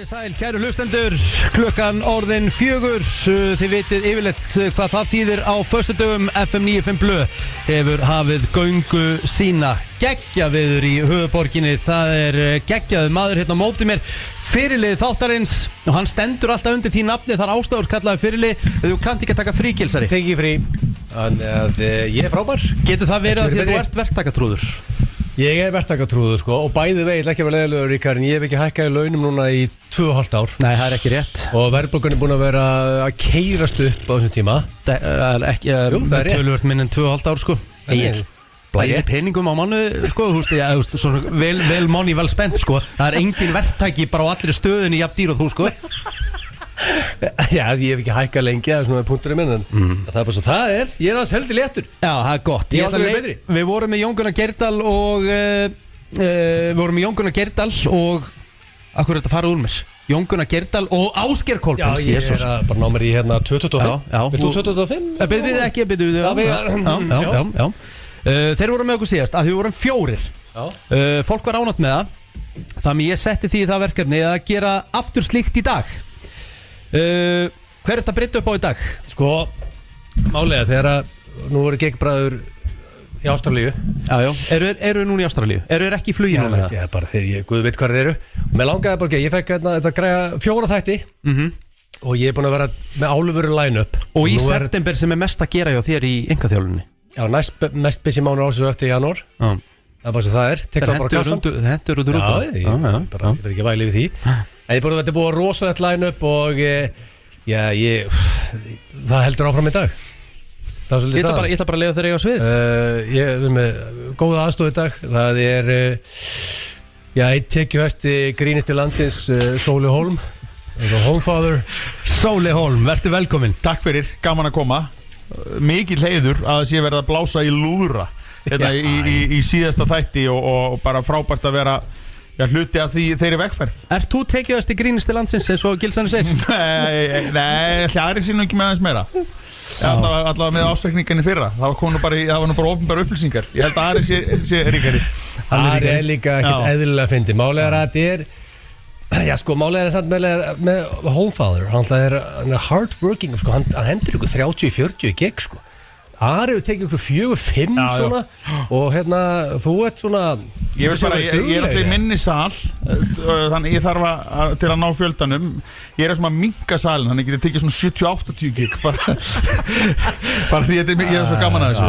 Komið sæl, kæru hlustendur, klukkan orðin 4, þið vitið yfirleitt hvað það þýðir á föstudögum. FM 95 Blö hefur hafið göngu sína. Geggjaviður í höfuborginni, það er geggjaður maður hérna á móti mér, fyrirlið þáttarins, og hann stendur alltaf undir því nafni, þar ástæður kallaði fyrirlið, þú kannt ekki að taka frí, Gilsari. Teki frí, þannig að ég frábær. Getur það verið að því að þú ert verktakatrúður? Ég verktakatrúður sko, og bæði veginn ekki að vera leiðilegur, Ríkar, en ég hef ekki hækkað í launum núna í 2,5 ár. Nei, það er ekki rétt. Og verðbólgan er búin að vera að keyrast upp á þessum tíma. Það er ekki, Jú, það er rétt. töluvert minn en 2,5 ár sko. Egil, blæði peningum á mánu sko, þú veist, svona vel money, vel spent sko. Það er engin verktaki bara á allri stöðunni jafn dýr og þú sko. Já, ég hef ekki hækkað lengi, það er svona punkturinn minn, en það er bara svo það er, ég er alveg heldur léttur. Já, það er gott. Ég ætla að betri. Við vorum með Jón Gunnar Geirdal og akkur er þetta að fara úr mér? Jón Gunnar Geirdal og Ásgeir Kolbens. Já, ég er að bara ná mér í hérna 225. Já. Vilt þú 225? Byrðu ekki, Já. Þeir voru með okkur síðast, að við vorum 4. Fólk var ánægt með það, þannig ég setti því það verkefni að gera aftur slíkt í dag. Hver er þetta breytta upp á í dag? Sko, málega þegar að nú voru geggbræður í Ástralíu. Já, eru núna í Ástralíu? Eru ekki í flugi núna? Já, bara þegar ég, guð veit hvað þeir eru. Mér langaði bara ekki, ég fekk þetta að græja 4 þætti og ég er búin að vera með álufuru line-up. Og í september sem er mest að gera hjá þér í einkaþjálfunni? Já, mest busy mánuður ársins og eftir janúar. Það er bara svo það er. Það hendur út úr út. Já, ég er ekki væli við því. En þetta er búið rosalegt line-up og það heldur áfram í dag. Ég ætla bara að leiða þeir eiga á svið. Ég er með góða aðstoð í dag. Það er einn tekjuhæsti grínisti landsins, Sóli Hólm, Homefather. Sóli Hólm, vertu velkomin. Takk fyrir, gaman að koma. Mikið heiður að það sé verið að blása í lúðra hérna í síðasta þætti og bara frábært að vera hluti af þeirri vegferð. Ert þú tekjuðast í grínisti landsins eins og Gilsani segir? Nei, hljari sín ekki með aðeins meira. Allavega með ásveikninginni fyrra. Það var nú bara opinbæra upplýsingar. Ég held að Ari sé ríkari. Ari er líka ekkert eðlilega að fyndi. Málega er að þetta er málega er samt með Homefather. Hann er hard working sko. Hann hendur ykkur 30-40 gig sko. Ari hefur tekið ykkur 4-5 svona og hérna þú ert svona ég er alltaf í minni sal þannig ég þarf til að ná fjöldanum ég er svona að minka salin þannig ég geti tekið svona 70-80 gig bara því ég er svo gaman að þessu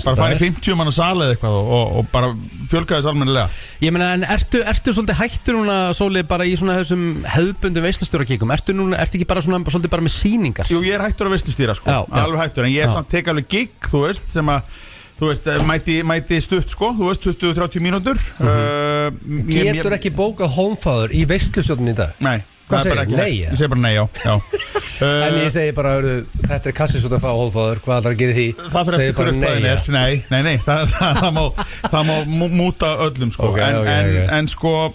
bara fara í 50 manna sal eða eitthvað og bara fjölga þess almennilega. Ég meina en ertu svolítið hættur núna Sóli bara í svona þessum hefðbundum veislustjórakikum ertu ekki bara svona svolítið bara með sýningar? Jú, ég er hættur að veislustýra sko alveg hættur en ég er samt teka alveg gig, þú veist, sem að þú veist, mæti stutt sko þú veist, 20-30 mínútur Getur ekki bókað Homefather í veistlustjórninni í dag? Nei, hvað segir þú? Nei, ég segi bara nei, já En ég segi bara, þetta er kassisút að fá Homefather, hvað ætlar að gera því? Það fyrir eftir hver upplæðin er Nei, það má múta öllum sko En sko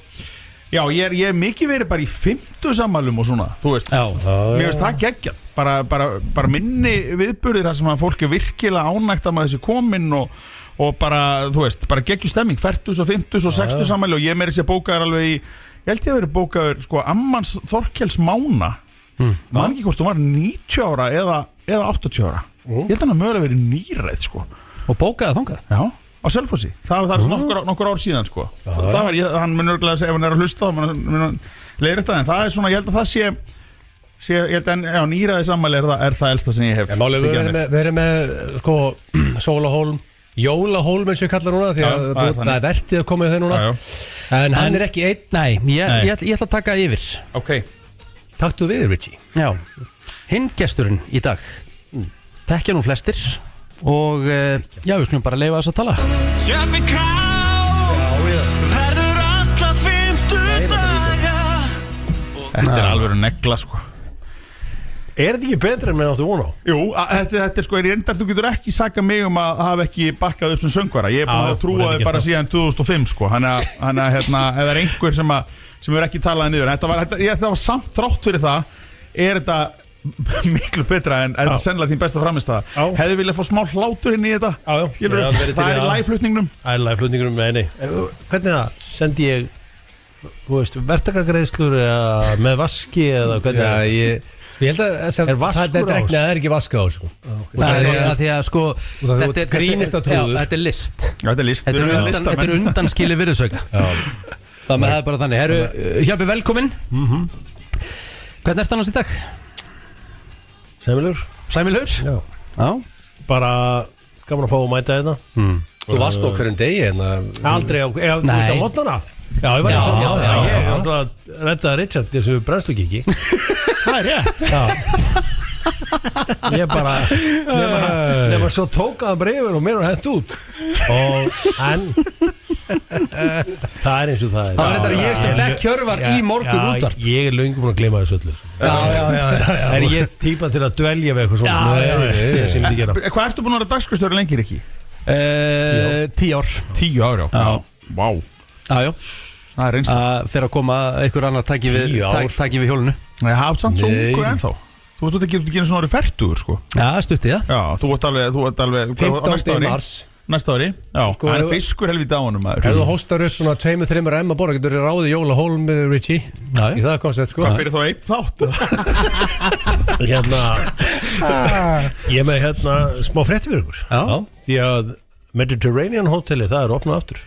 já, ég er mikið verið bara í 50 sammælum og svona, þú veist mér veist það geggjað, bara minni viðburðir þar sem að fólk er virkilega ánægt að maður þessi komin og bara, þú veist, bara geggjur stemming 40 og 50 og 60 sammæli og ég meiri sér bókaður alveg í, ég held ég að verið bókaður sko, Ammans Þorkels Mána man ekki hvort þú var 90 ára eða 80 ára ég held hann að mögulega verið nýræð sko og bókaði þangað? Já á Selfossi, það var nokkur ár síðan sko. Það var, hann mun örgulega að segja ef hann er að hlusta þá mun hann leiðir þetta en það er svona, ég held að það sé ég held að nýraði sammæli er það elsta sem ég hef Við erum með sko Sóla Hólm Jóla Hólm eins og ég kallar núna því að það er vertið að koma í þau núna en hann er ekki einn Nei, ég ætla að taka yfir Ok Taktu við Richie Já, hinn gesturinn í dag þekkja nú flestir og já, við skulum bara leyfa þess að tala Jafnir Krá verður alla 50 daga Þetta er alveg negla sko Er þetta ekki betra en með áttu vona á? Jú, þetta er sko, þú getur ekki sagt mig að hafa ekki bakkað upp sem söngvara Ég er búin að trúa þið bara síðan 2005 sko Þannig að ef það er einhver sem er ekki talaði niður Þetta var samt þrátt fyrir það Er þetta miklu betra en þetta er sennilega þín besta framistæða Hefði viljað fá smá hlátur inn í þetta? Það er í live-flutningnum Það er live-flutningnum, nei Hvernig það? Sendi ég þú veist, verktakagreiðslur eða með vaski eða hvernig? Já, ég held að Er vaskur á þessu? það er ekki vaska á þessu. Það er því að sko það er grínista trúður. Þetta er list Þetta er list. Þetta er undanskili virðisauka Það er bara þannig Herru, Hjapi, velkomin Hvernig ert annars í dag? Sæmilegur? Já Bara gaman að fá að mæta þetta. Þú varst á hverjum degi en Aldrei á, eða þú veist á mótnana? Já, ég var Já, í svo mótnana. já. Ég ætla að redda Richard þessu brennslukiki. Það er rétt. Ég bara nema svo tókaða breyfur og mér var hent út. En það er eins og það er. Það var þetta ég sem fekk Hjörvar í morgun útvarp Ég er löngu búin að gleyma þessu öllu. Já Er ég típan til að dvelja við eitthvað svona? Nei, sem ég myndi gera. Hvað ertu búin að vera dagskristjóri lengir ekki? 10 ár 10 ár, já. Vá. Já Það er reynsla. Fyrir að koma einhver annar taki 10 ár. við hjólinu Nei, það er samt svo ungur ennþá. Þú ert ekki einu svona orðið fertugur, sko. Já, stutti það Já, þú ert alveg 15. mars. Næsta ári. Já, Sko, það er ef- fiskur helvítið á honum, maður. Ef þú hóstar upp svona 2-3 remma borða getur þið ráðið jólahólm með Richie Já, í það koncept sko Hvað fyrir þá einn þátt? Ég er með smá frétti fyrir ykkur. Já Því að Mediterranean Hotelið, það er opnað aftur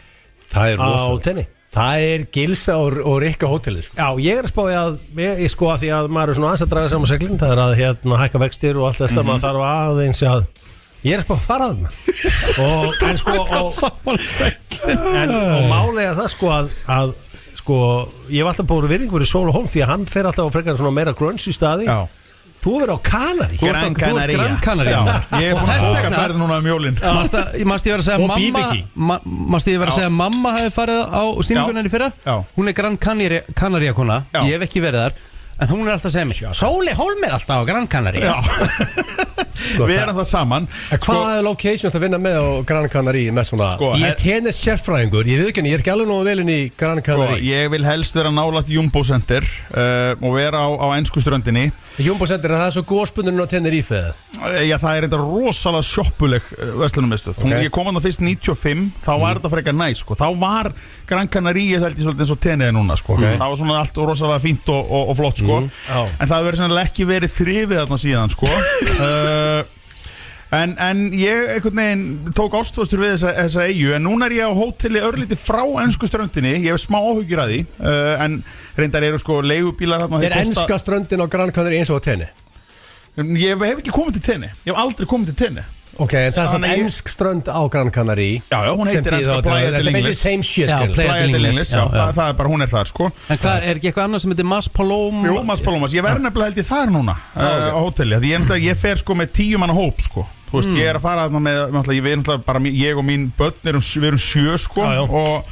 Það er á rosalegt. tenni. Það er Gilsa og Rikka hótelið sko. Já, ég er að spáði að ég sko að því að maður er svona aðeins að draga saman seglinn, það er að hækka vextir og allt þetta, maður þarf aðeins að ég er að spáði að fara að og málið er það sko að sko, ég hef alltaf búið virðingu fyrir Sól og Hólm því að hann fer alltaf á frekar svona meira grunns í staði. Já. Þú hefur verið á Kanari. Gran Canaria. Gran Canaria Ég er Og búin þess að bóka vegna ferð núna jólin. Manst ég verið að segja Og mamma BBQ. Manst ég verið að segja mamma hefði farið á sýningunni fyrra Já. Hún er Gran Canaria kona Já. Ég hef ekki verið þar En hún er alltaf að segja mér Sóli Hólm er alltaf á Gran Canaria Við erum það saman. En hvað er location að vinna með á Gran Canaria með svona Sko, ég er tennis sérfræðingur, ég veit ekki en ég er ekki alveg nógu vel inn í Gran Canaria Ég vil helst vera nálægt Jumbo Center og vera á ensku ströndinni. Jumbo Center, er það svo góðspunnin á Tenerife eða? Já, það er þetta rosalega sjoppuleg verslunarmiðstöð. Ok. Ég kom hann fyrst 95, þá var þetta frekar næs, sko. Þá var Gran Canaria held ég svolítið eins og Tenerife núna, sko. Það var svona allt rosalega fínt og flott, sko. Já. En það hefur sennilega ekki verið þrifið þarna síðan, sko. En ég einhvern veginn tók ástfóstur við þessa eyju. En núna er ég á hóteli örlítið frá ensku ströndinni. Ég hef smá áhyggjur að því, en reyndar eru sko leigubílar þarna. Er enska ströndin á Gran Canaria eins og á tenni? Ég hef ekki komið til tenni. Ég hef aldrei komið til tenni. Ok, en það er samt Þannig ég- ensk strönd á Gran Canaria Já, hún heitir enska Playa del Ingles. Ingles. Same shit Já, girl. Playa Playa del Ingles, já, já. það er bara, hún er þar, sko. En hvað, er ekki eitthvað annað sem heitir Mas Palom? Jú, Mas Palomas, ég verð nefnilega held ég þar núna á hóteli, því ég fer sko með 10 manna hóp, sko. Þú veist, ég er að fara þarna með, náttúrulega, við erum náttúrulega bara, ég og mín börn við erum 7, sko, Já, já. og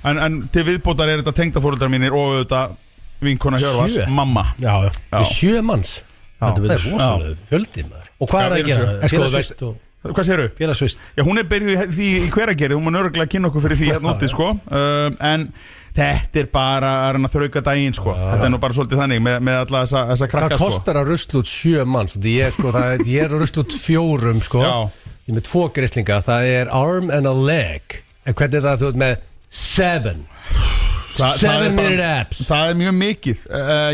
en til viðbótar er þetta tengdafóreldrar mínir og auðvitað vinkona Hjörvars, 7? mamma. Já. Já. Við 7 manns Já. Það er rosalega fjöldi maður Og hvað er það að Já, gera? við erum Félagsvist og Hvað segirðu? félagsvist. Já, hún er byrjuð því í Hveragerði, hún mun örugglega kynna okkur fyrir því hérna úti, sko. En þetta er bara að reyna að þrauka daginn, sko. Þetta er nú bara svolítið þannig með alla þessa krakka, Hvað sko. kostar að rusla út 7 manns? Því ég er að rusla út 4 sko. Já. Ég er með 2 grislinga. Það er arm and a leg. En hvernig er það þú ert með 7? Það er 7 minute bara- abs. Það er mjög mikið.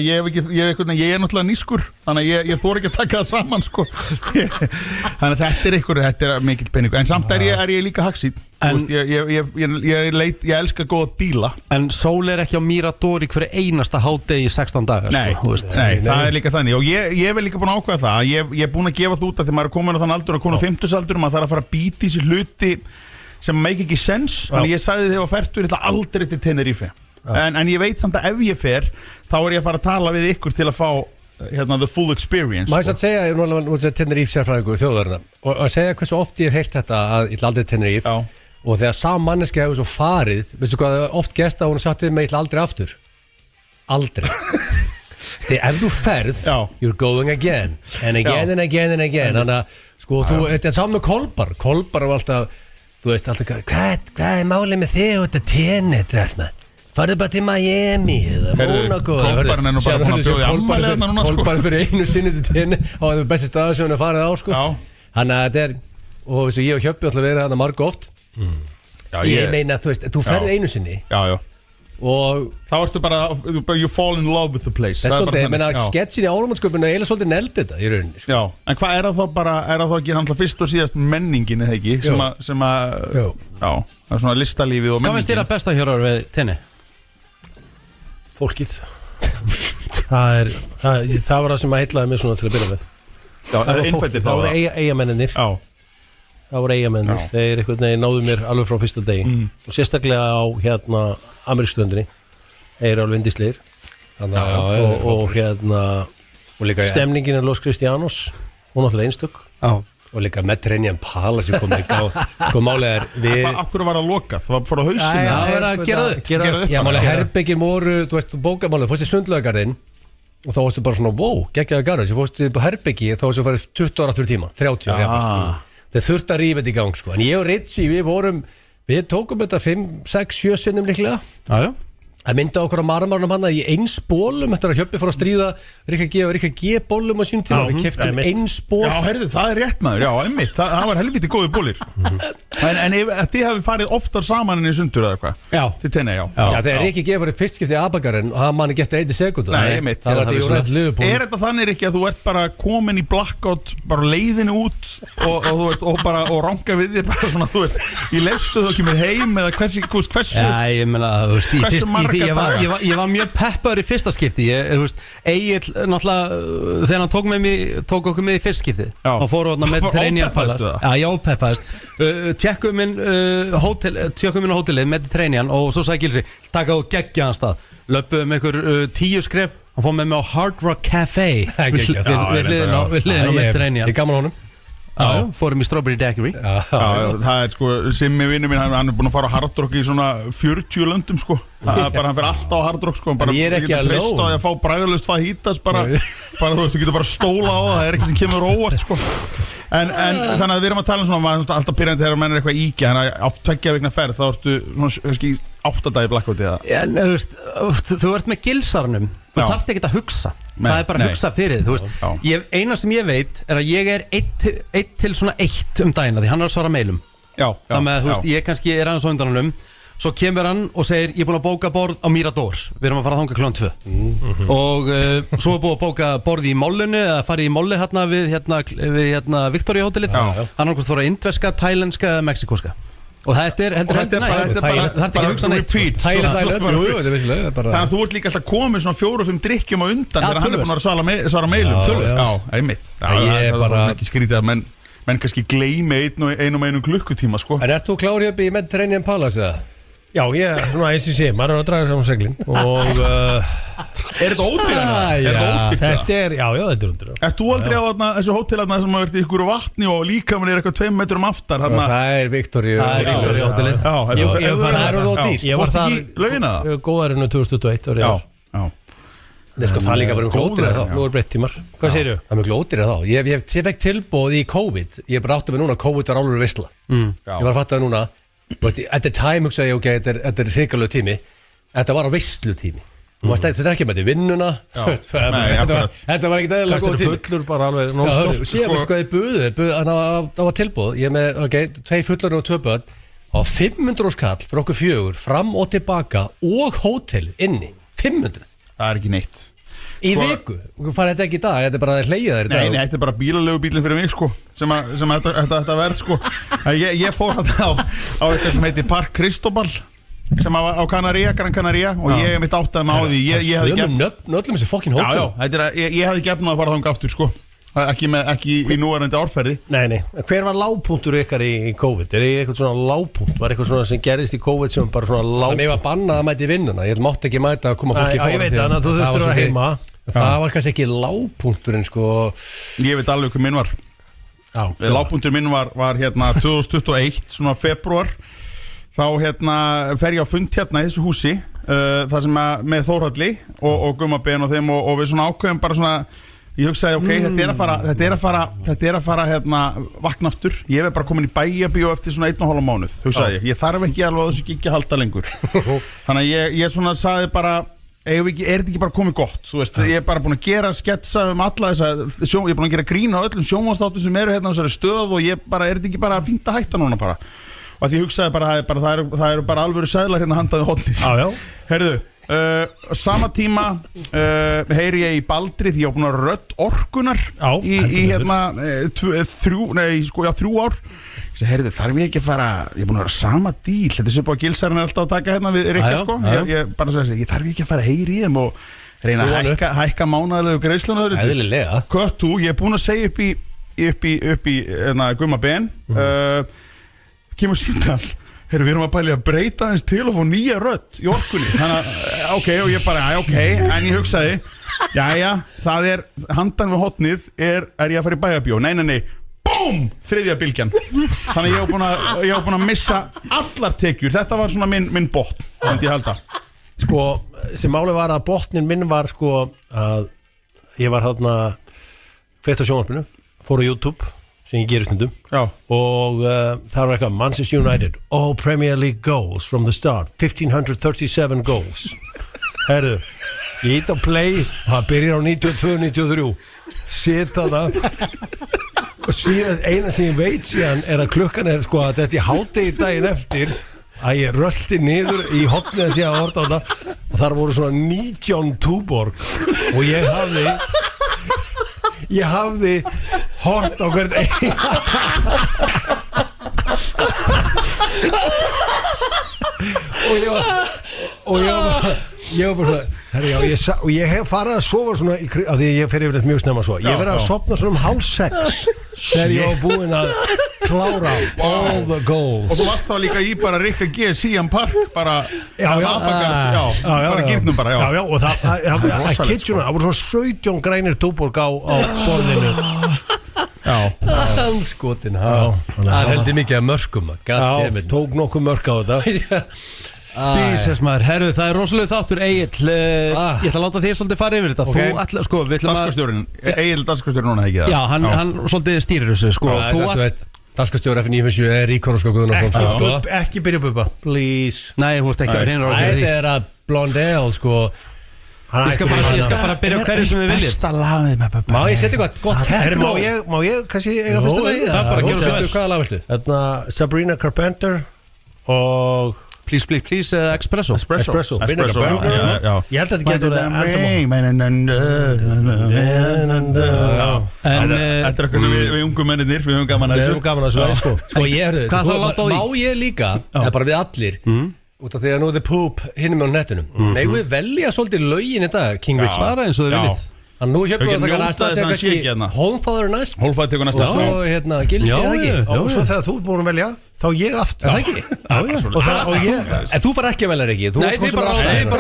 Ég er náttúrulega nýskur, þannig að ég þór ekki að taka það saman, sko. Þannig að þetta er mikill peningur. En samt er ég líka hagsýn. Ég elska góða díla. En Sól er ekki á Mirador í hverju einasta hádegi í 16 daga Nei, sko, þú veist. nei, það er líka þannig. Og ég er líka búin að ákveða það. Ég er búin að gefa það út að þegar maður er komin á þann aldur og komin á 50-aldur, maður þarf að fara að býta í sér hluti sem make ekki sens. Þannig ég sagði þegar ég var fertur, ég ætla aldrei til Tenerife. En ég veit samt að ef ég fer, þá er ég að fara að tala við ykkur til að fá the full experience. Má ég satt segja, ég er nú að Tenerife sérfræðingur þjóðverðina og að segja hversu oft ég hef heyrt þetta að ég ætla aldrei til Tenerife Já. og þegar sam manneski hefur svo farið veistu hvað, oft gesta hún satt við mig ég ætla aldrei aftur aldrei þegar ef þú ferð Já. you're going again and again Já. and again and again þannig að sko þetta er saman með Kolbar var alltaf þú veist alltaf hvað er málið með þig og þetta tenni farðu bara til Miami eða Monaco Kolbarinn er nú bara búin að bjóða í afmæli þarna núna, sko. Kolbarinn fyrir einu sinni til tenni og það er besti staður sem hann er farið á sko. Já. Þannig að þetta er og eins og ég og Hjöppi ætla að vera þarna marg oft Já, ég meina þú veist, þú ferð Já. einu sinni Já. Og þá ertu bara, you fall in love with the place. Það er svolítið, ég meina, sketsin í áramótasköpunum eiginlega svolítið neld þetta í rauninni sko. Já, en hvað er það þá bara, er það þá ekki handla fyrst og síðast menningin eða ekki, sem að já, það er svona listalífið og menningin. Hvað finnst þér að besta hér við tenni? Fólkið það var það sem að heitlaði mig svona til að byrja með. Já, það var innfættir þá. Það voru eigamennir. Já. Það voru eigamennir. Þeir einhvern veginn náðu mér alveg frá fyrsta degi og sérstaklega á Ameríkstöndinni er alveg vindisleir og stemningin er Los Cristianos og náttúrulega einstök og líka Mediterranean Palace sem komið í gáð sko málega við Akkur var það lokað? Það var fór á hausinu? Það var að gera þau Já, málega herbyggin voru, þú veist, bókamálega fórst í Sundlaugargarðinn og þá varstu bara svona, wow, geggjaði garður sem fórstu upp á herbyggi, þá varstu að fara 20 ára fyrir tíma 30 ára þeir þurft að rífa þetta í gang, sko en ég og Ritchie, við tókum þetta 5, 6, 7 sinnum líklega að mynda okkur á marmarnum hana í eins bólum eftir að Hjöppi fór að stríða Rikka G og Rikka G bólum á sínum tíma við keftum eins ból Já, heyrðu, það er rétt maður, já, einmitt það var helviti góði bólir en ef þið hafi farið oftar saman en í sundur eða eitthvað til tenni, já þegar Rikki G var í fyrst skipti í Abagarinn og hann manni gett 1 sekúndu Nei, einmitt Er þetta þannig ekki að þú ert bara komin í blackout bara leiðinu út og þú veist, og ranga við þig bara svona, þú veist, í lefstu þú ekki með heim eða hversu Ég var mjög peppaður í fyrsta skipti Egil, náttúrulega þegar hann tók okkur með í fyrst skipti og fór á Mediterranean Palace Já, peppaðist Tjekkum inn hótelið Mediterranean og svo sagði Gilsi taka þú geggja hann stað löpuðum einhver 10 skref hann fór með mig á Hard Rock Café við liðin á Mediterranean Ég gaman honum Já, fórum í Strawberry Daiquiri það er sko, Simmi vinnu mín hann er búin að fara á Hard Rock í svona 40 löndum sko hann fer alltaf á Hard Rock sko hann ég er ekki að treysta á því að fá bragðlaust fajitas bara þú getur bara stóla á það er ekkert sem kemur óvart sko en þannig að við erum að tala um svona alltaf pyrrandi þegar mann er eitthvað íkja þannig að á 2 vikna ferð þá ertu kannski 8 dagi blackout þú ert með gilsarnum þú þarft ekki að hugsa það er bara að hugsa fyrir þið eina sem ég veit er að ég er 1 til svona 1 dagina því hann er að svara mailum þannig að ég kannski er aðeins á undanunum svo kemur hann og segir ég er búin að bóka borð á Mirador við erum að fara að þanga klukkan 2 og svo er búin að bóka borð í Mollunu eða farið í Mollu við Victoria hótelið hann er hvort indverska, thailenska eða mexikoska og þetta er heldur næst það er ekki að hugsa neitt þannig að þú ert líka alltaf komið svona 4-5 drikkjum á undan þegar hann er búin að svara mailum einmitt það er ekki skrítið að menn kannski gleymi einum klukkutíma sko En þú klárið upp í Mediterranean Palace eða? Já, ég, svona eins og sé, maður er að draga saman seglin og Er þetta ódýrt? Þetta er, já, þetta er ódýrt Ert þú aldrei á þessu hótelarna sem hafa verið í ykkur vatni og líka mann er eitthvað 2 metrum aftar Það er Victoria hótelið Ég var þar góðarinu 2021 Já Það er líka bara glótir þá Nú er breytt tímar Hvað segir þú? Það er glótir þá Ég fekk tilbúð í COVID Ég bara átti mig núna COVID var álur veisla Ég var að fatta það núna At the time hugsaði ég þetta er hrikalegu tími Þetta var á veislu tími Þetta er ekki með þetta vinnuna Þetta var ekkert eðlilega góð tími Fullur bara alveg Sér sko þið buðu Það var tilbúð Ég með 2 fullur og 2 börn á 500 skall fyrir okkur 4 fram og tilbaka og hótel inni 500 Það er ekki neitt Í viku, farið þetta ekki í dag, þetta er bara að hleyja þér í dag Nei, þetta er bara bílalegu bílinn fyrir mig sko sem þetta verð sko Ég fór þetta á eitthvað sem heitir Park Cristobal sem á Canaria, Gran Canaria og ég mitt áttaði með á því Sömu nöfn öllum þessi fokkin hótel ég hefði gefnað að fara þangað aftur sko ekki í núverandi árferði Nei, hver var lágpunktur ykkar í COVID? Er eitthvað svona lágpunkt? Var eitthvað svona sem gerðist í COVID sem bara svona lágpunkt? Það mér var bannað að mæta í vinnuna Ég mátti ekki mæta að koma fólki í fórum Ég veit það, þú þurftur að heima Það var kannski ekki lágpunkturinn sko Ég veit alveg hvað minn var Lágpunktur minn var 2021 svona februar þá fer ég á fund í þessu húsi það sem með Þórhalli og Gumma Ben og þeim og við svona ákveðum bara svona ég hugsaði þetta er að fara vakna aftur ég bara komin í Bæjarbíó eftir svona 1,5 mánuð hugsaði ég þarf ekki alveg á þessu giggi að halda lengur þannig að ég svona sagði bara er þetta ekki bara komið gott þú veist ég er bara búin að gera sketsa alla þessa ég er búin að gera grín á öllum sjónvarpsþáttum sem eru á þessari stöð og ég bara er þetta ekki bara fínt að hætta núna bara Og því hugsaði bara, það eru bara alvöru seðlar hérna handaði hodnið. Herðu, sama tíma heyri ég í Baldri því ég var búin að rödd orkunar í hérna 3 ár. Ég heyrðu, þarf ég ekki að fara, ég er búin að vera sama díl, þetta er svo búin að Gilsarinn alltaf að taka hérna við Rikka sko, ég bara sagði, ég þarf ekki að fara að heyri í þeim og reyna að hækka mánaðarlegu greiðsluna. Eðlilega. Köttu, ég er búin að segja upp í Gumma Ben, kemur símtal, heyrðu, við erum að pæli að breyta þess til og fá nýja rödd í orkunni, þannig að, ok, og ég bara, en ég hugsaði, það er, handan við hotnið er ég að fara í bæjarbjó, nei, BOOM! 3. bylgjan. Þannig ég var búin að missa allar tekjur. Þetta var svona minn botn, myndi ég halda. Sko, sem máli var að botnin minn var sko að ég var þarna kveikt á sjónvarpinu, fór á YouTube sem ég gerir stundum og það var eitthvað Manchester United, all Premier League goals from the start, 1537 goals. Herðu, ég ít á play og það byrjar á 92-93 sita það og síðan eina sem ég veit síðan er að klukkan er sko að þetta í hádegi daginn eftir að ég rölti niður í hotnið að sé að horta á þetta og þar voru svona 19 túborg og ég hafði hort á hvert eina og ég var bara svona herri, og ég hef farið að sofa svona af því ég fer yfir þetta mjög snemma svo ég verið að sopna svona 5:30 þegar ég var búinn að klára all the goals og þú varst þá líka í bara Rikka G. CM Park bara bara gýrnum bara og það voru svona 17 grænir túborg á borðinu skotin það heldur mikið að mörkum tók nokkuð mörk á þetta Jesus maður, herru, það er rosalega þáttur Egill, ég ætla að láta þér svolítið fara yfir þetta. Þú ætla, sko, við ætlum að Egill danskastjóri núna ekki það. Já, hann svolítið stýrir þessu, sko. Þú danskastjóri F957 er Ríkor og sko ekki byrja Bubba, please. Nei, þú veist ekki að reyna að gera því. Það er að Blondale, sko. Ég skal bara byrja á hverju sem við viljum. Besta lagið með Bubba. Má ég setja eitthvað gott tekno? Má ég kannski eiga fyrsta lagið? Það bara gerur svo hvaða lag viltu? Sabrina Carpenter og Please, please, please, Espresso. Já. Ég held að þetta getur Þetta er eitthvað sem við ungum mennir við höfum gaman að þessu sko ég hörðu, má ég líka eða bara við allir út af því að nú er þið poop hinum á netunum nei við velja svolítið lögin í dag King Richard bara eins og þið viljið Þannig nú hérna við að taka næsta sem kannski Hólmfáður næst Hólmfáður tekur næsta og svo hérna Gilsi eða ekki og svo þegar þú er búin að velja þá ég aftur Það ekki? En þú far ekki að velja ekki Nei þið bara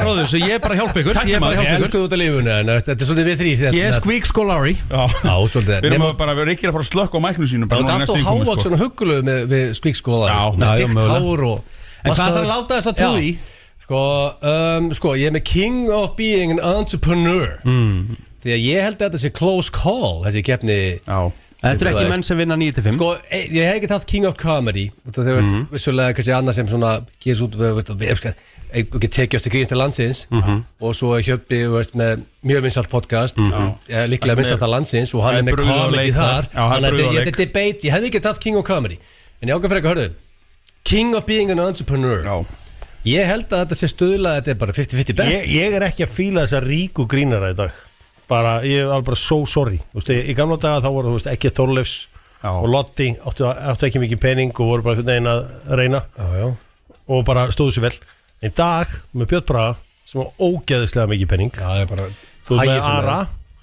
ráður þessu ég er bara að hjálpa ykkur Ég elsku út af lífunni en þetta er svolítið við þrý Ég er Squeak Scolari Já svolítið Við erum bara Rikki að fara að slökka á mæknum sínum Það er alltaf hávaksun og huggulegu við Squeak Scolari En hvað þarf að láta þess að trúi? Sko, ég er með King of Being an Entrepreneur Því að ég held að þetta sé close call Þessi keppni Þetta er ekki menn sem vinna 9-5 Sko, ég hef ekki tatt King of Comedy Þegar þú veist, vissulega kannski annað sem svona gerist út ekki tekjast til grínsta landsins og svo er Hjöppi með mjög vinsalt podcast líklega vinsalt landsins og hann er með comedy þar Þannig að þetta er debate Ég hef ekki tatt King of Comedy En ég ákveð fyrir að hörðu King of Being an Entrepreneur Ég held að þetta sé stuðla Þetta er bara 50-50 bet Ég er ekki að fíla þessa ríku grínara í dag ég er alveg bara so sorry í gamla daga þá voru ekki Þorleifs og Lotti áttu ekki mikið pening og voru bara einhvern veginn að reyna og bara stóðu sér vel í dag með Björn Braga sem var ógeðislega mikið pening þú ert með Ara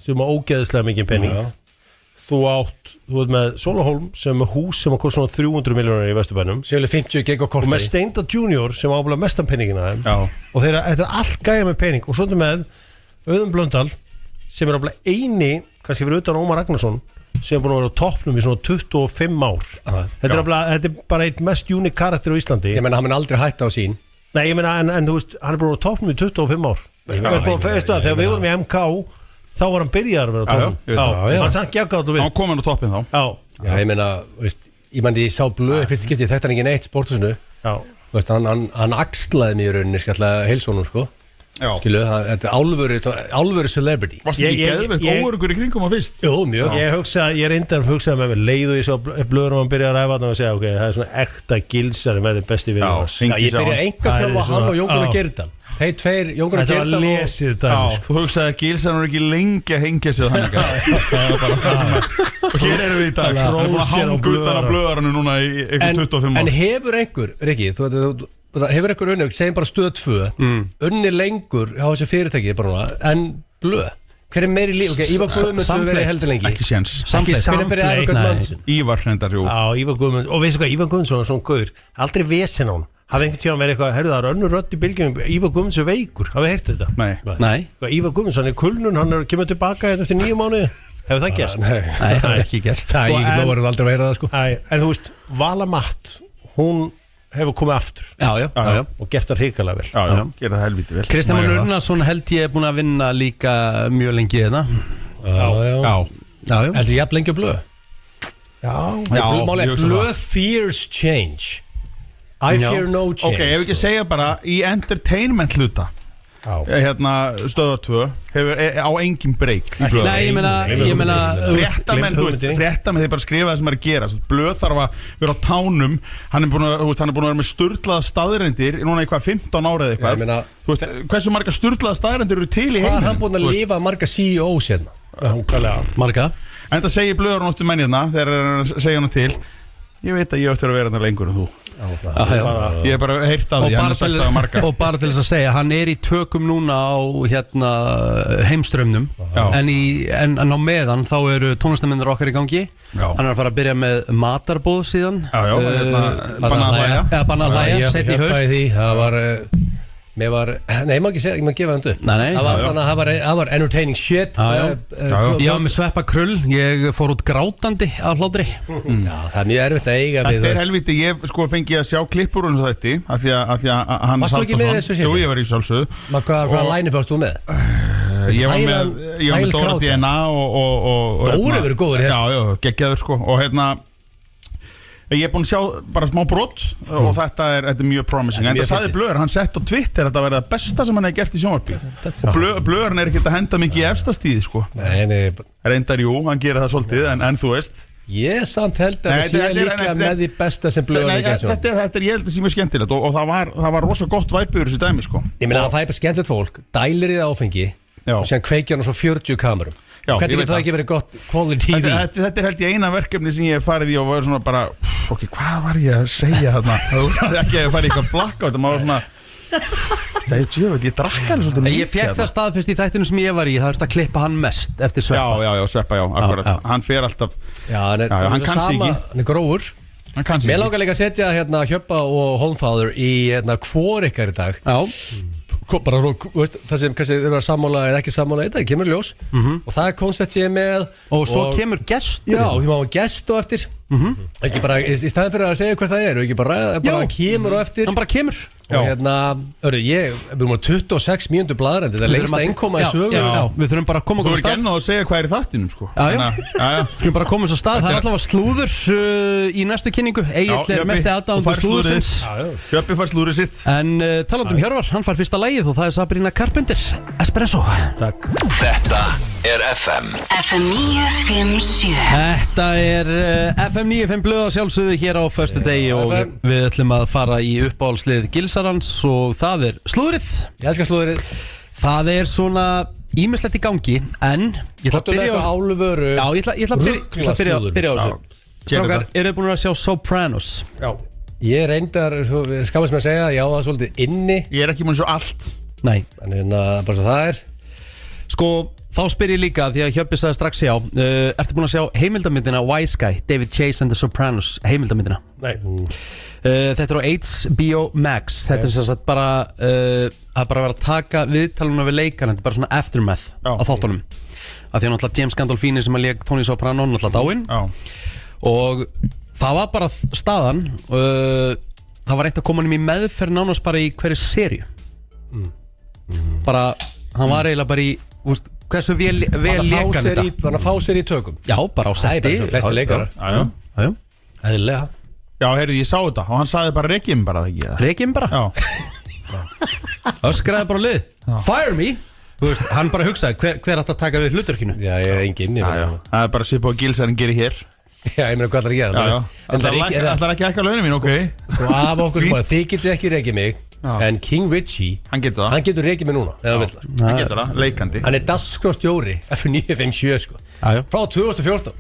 sem var ógeðislega mikið pening þú ert með Sólahólm sem er hús sem var svona 300 miljónir í Vesturbænum Sjölu 50 gig og kortari og með Steinda Junior sem var ábúinlega mestan peningina og þetta er allt gæja með pening og svo með Auðun Blöndal sem er ábúinlega eini kannski fyrir utan Ómar Ragnarsson sem er búin að vera á toppnum í svona 25 ár þetta er bara eitt mest unik karakter á Íslandi Ég meina hann mun aldrei hætta á sín Nei ég meina en þú veist hann er búin að vera á toppnum í 25 ár þegar við vorum í MK þá var hann byrjaðar að vera á toppnum hann sann ekki að hann kom hann á toppin þá Já ég meina ég sá blöð fyrst skipti þetta ekki neitt sporthúsinu hann axlaði mig í rauninni skallega heilsónum sko skilu, þetta er alvöru celebrity. Varst ekki geðveikt óöruggur í kringum að fyrst? Jú, mjög. Ég reyndar að hugsa með mér leið og ég sá blöður og hann byrjaði að ræfa og segja, ok, það er svona ekta gilsari með þið besti vinur hans. Ég byrjaði enga þjálfa hann og Jón Gunnar Geirdal. Þeir tveir, Jón Gunnar Geirdal og... Þetta var lesið dæmi, þú hugsaði að Gilsar var ekki lengi að hengja sig þannig og hér erum við í dag hangutan á blöðarinu núna í eitthvað 25 ár. En hefur einhver, Rikki, hefur einhver unni, segjum bara Stöð 2 unni lengur á þessu fyrirtæki bara en blöð? Hver er meiri líf? Ívar Guðmunds hefur verið heldur lengi. Ekki séns. Ívar hrendar, jú. Já, Ívar Guðmunds. Og veistu hvað, Ívar Guðmundsson er svona gaur. Aldrei vesen á hann. Hafði einhvern tíma verið eitthvað, herru, það er önnur rödd í bylgjum, Ívar Guðmunds er veikur. Hafið heyrt þetta? Nei. Ívar Guðmundsson er kulnun, hann kemur tilbaka eftir 9 mánuði. Hefur það gerst? Nei, það er ekki gerst. Ég lofaði aldrei að vera það, sko. En þú veist, Vala Matt, hún hefur komið aftur. Já. Og gert það hrikalega vel. Já, gera það helviti vel. Kristján Már Unnarsson held ég er búin að vinna líka mjög lengi þetta. Já. Heldur ég jafn lengi að blöð? Já. Blöð fears change. I fear no change. Ok, ef ekki segja bara í entertainment hluta Stöðvar 2 á engin breyk. Nei, ég meina fréttamenn, þú veist, fréttamenn þeir bara skrifa það sem er að gera. Blöð þarf að vera á tánum. Hann er búin að vera með sturlaða staðreyndir núna í 15 ára eða eitthvað. Þú veist, hversu marga sturlaða staðreyndir eru til í heiminum? Hvað er hann búin að lifa marga CEOs hérna? Marga. En þetta segir Blöður náttúrulega menn hérna þegar hann segja hann til. Ég veit að ég ætti að vera hérna lengur en þú. Ég hef bara heyrt af því, hann har sagt það að marga. Og bara til þess að segja, hann er í tökum núna á heimströmmnum en á meðan þá eru tónlistarmyndir okkar í gangi. Hann er að fara að byrja með matarbóð síðan. Bannalæja, setni í haust. Það var ég má ekki segja, ég má gefa hann upp. Það var entertaining shit. Ég var með Sveppa Krull, ég fór út grátandi af hlátri. Það er mjög erfitt að eiga við. Þetta er helviti, ég fengi að sjá klippur og þetta af því að hann Varstu ekki með þessu síðan? Jú, ég var í sjálfsögðu. Hvaða line-up varst þú með? Ég var með Dóra DNA og Dóri verið góður í þessu. Já, geggjaður sko. Og ég er búinn að sjá bara smá brot og þetta er mjög promising. En það sagði Blöður, hann sett á Twitter að þetta verði það besta sem hann hefði gert í sjónvarpi. Og Blöðurinn er ekkert að henda mikið í efstastíði sko. Nei. Reyndar jú, hann gerir það svolítið, en þú veist. Ég samt held að það sé líklega með því besta sem Blöður hefði gert. Þetta er ég held að sé mjög skemmtilegt og það var rosa gott væpi yfir þessu dæmi sko. Ég meina að það er bara skemmtilegt fólk, dælir í það áfengi og síðan kveikja hann á svo 40 kamerum. Hvernig getur það ekki verið gott quality TV? Þetta er held ég eina verkefni sem ég hef farið í og var svona bara ok, hvað var ég að segja þarna? Það var ekki að fara í eitthvað blackout og maður var svona ég drakk hann svolítið mikið. Ég fekk það staðfest í þættinu sem ég var í. Það er að klippa hann mest eftir Sveppa. Já, Sveppa, akkurat. Hann fer alltaf hann kann sig ekki. Hann er grófur. Mér langar líka að setja Hjöppa og Hólmfáður í hvor ykkar í dag. Bara, veist, það sem kannski eru að sammála eða ekki sammála þetta, kemur ljós og það er koncept sem ég er með og svo kemur gestur. Já, ég má gest og eftir ekki bara, í staðin fyrir að segja hver það er og ekki bara kemur og eftir. Hann bara kemur. Og við erum á 26 mínútur blaðrændi, það er lengst einkoma í sögu. Við þurfum bara að koma okkur á stað. Þú er genn að segja hvað er í þáttinum sko. Við þurfum bara að koma okkur á stað. Það er allavega slúður í næstu kynningu. Egill er mesti aðdáðandur slúðursins. Hjöppi fær slúðurinn sitt. En talandum Hjörvar, hann fær fyrsta lagið og það er Sabrina Carpenter, Espresso. Takk. Þetta er FM 957. Þetta er FM 95 blöð að sjálfsögðu hér á föstudegi og við ætlum að fara í uppáhaldslið Gilsarans og það er slúðrið. Ég elskar slúðrið. Það er svona ýmislegt í gangi en ég ætla að byrja á álvöru. Já, ég ætla að byrja á þessu. Strákar, eru búin að sjá Sopranos? Já. Ég reyndar, skammast mér að segja, já það er svolítið inni. Ég er ekki búin að sjá allt. Nei. En bara svo það er. Sko, þá spyr ég líka því að Hjöppi sagði strax já. Ertu búin að sjá heimildamyndina Wise Guy, David Chase and the Sopranos, heimildamyndina? Nei. Þetta er á HBO Max. Þetta er sem sagt bara að bara vera að taka viðtaluna við leikarna. Þetta er bara svona aftermath á þáttunum. Af því að náttúrulega James Gandolfini sem að lék Tony Soprano náttúrulega dáinn. Og það var bara staðan. Það var reynt að koma honum í meðferð nánast bara í hverju seríu. Bara, hann var eiginlega bara í hversu vel lekan þetta. Var hann að fá sér í tökum? Já, bara á setti. Það er bara svo flesti leikara. Já. Eðlilega. Já, heyrðu, ég sá þetta og hann sagði bara Requiem bara, ekki? Requiem bara? Já. Öskraði bara á lið Fire me Þú veist, hann bara hugsaði hver átt að taka við hlutverkinu. Já, ég er enginn. Það er bara svipað á Gilsarinn gerir hér. Já, ég meina hvað ætlar að gera. Það er ekki að launa mín, ok. Sko af okkur sem bara, þið getið ekki rekið mig, en King Richie, hann getur rekið mig núna. Hann getur það, leikandi. Hann er dagskrárstjóri F957, sko. Frá 2014.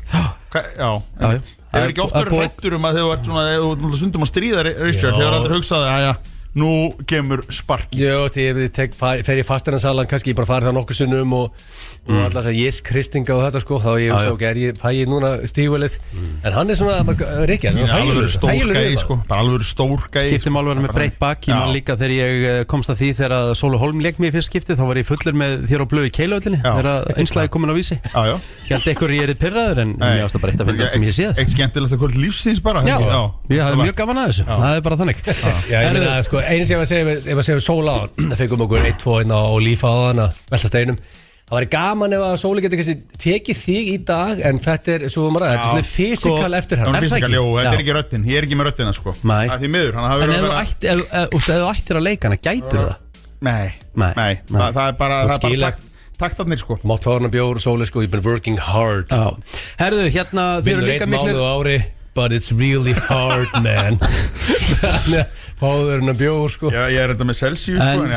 Já. Það er ekki oftur hrættur að þegar þú stundum að stríða Richard, þegar þú hugsaði, nú kemur spark. Jó, þegar fer ég fasteignasalan kannski, ég bara farið það nokkuð sinnum og alltaf að ég skristinga og þetta sko, þá ég hugsa ok, fæ ég núna stígvælið, en hann er svona Rikki, alveg stór gæi sko, bara alveg stór gæi. Skipti mál verið með breytt bak, ég man líka þegar ég komst að því þegar að Sólu Hólm lék mig í fyrst skipti, þá var ég fullur með þér á blöð í Keilöðlinni, þegar einslagi komin á vísi. Held ekkur ég pirraður en mér ást að bara eitt að finna sem ég séð. Eitt skemmtilegasta kvöld lífsins bara. Já, ég hafði mjög gaman að þessu, það er bara þannig. Einu sem ég var að segja Sóla á hann, það fengum okkur 1-2 inn á lífa á hann að velta steinum. Það var gaman ef að Sóli getur kannski tekið þig í dag, en þetta er svo þetta er svona fysikal eftir hann. Þetta er ekki röddin, ég er ekki með röddina sko. Það er því miður. En ef þú ættir að leika hana, gætur það? Nei, það er bara taktarnir sko. Mátt fá hann að bjór, Sóli sko, you've been working hard. Herðu, hérna þið eru líka miklu but it's really hard, man. Fáður hennar bjór, sko. Já, ég er þetta með Celsius, sko. En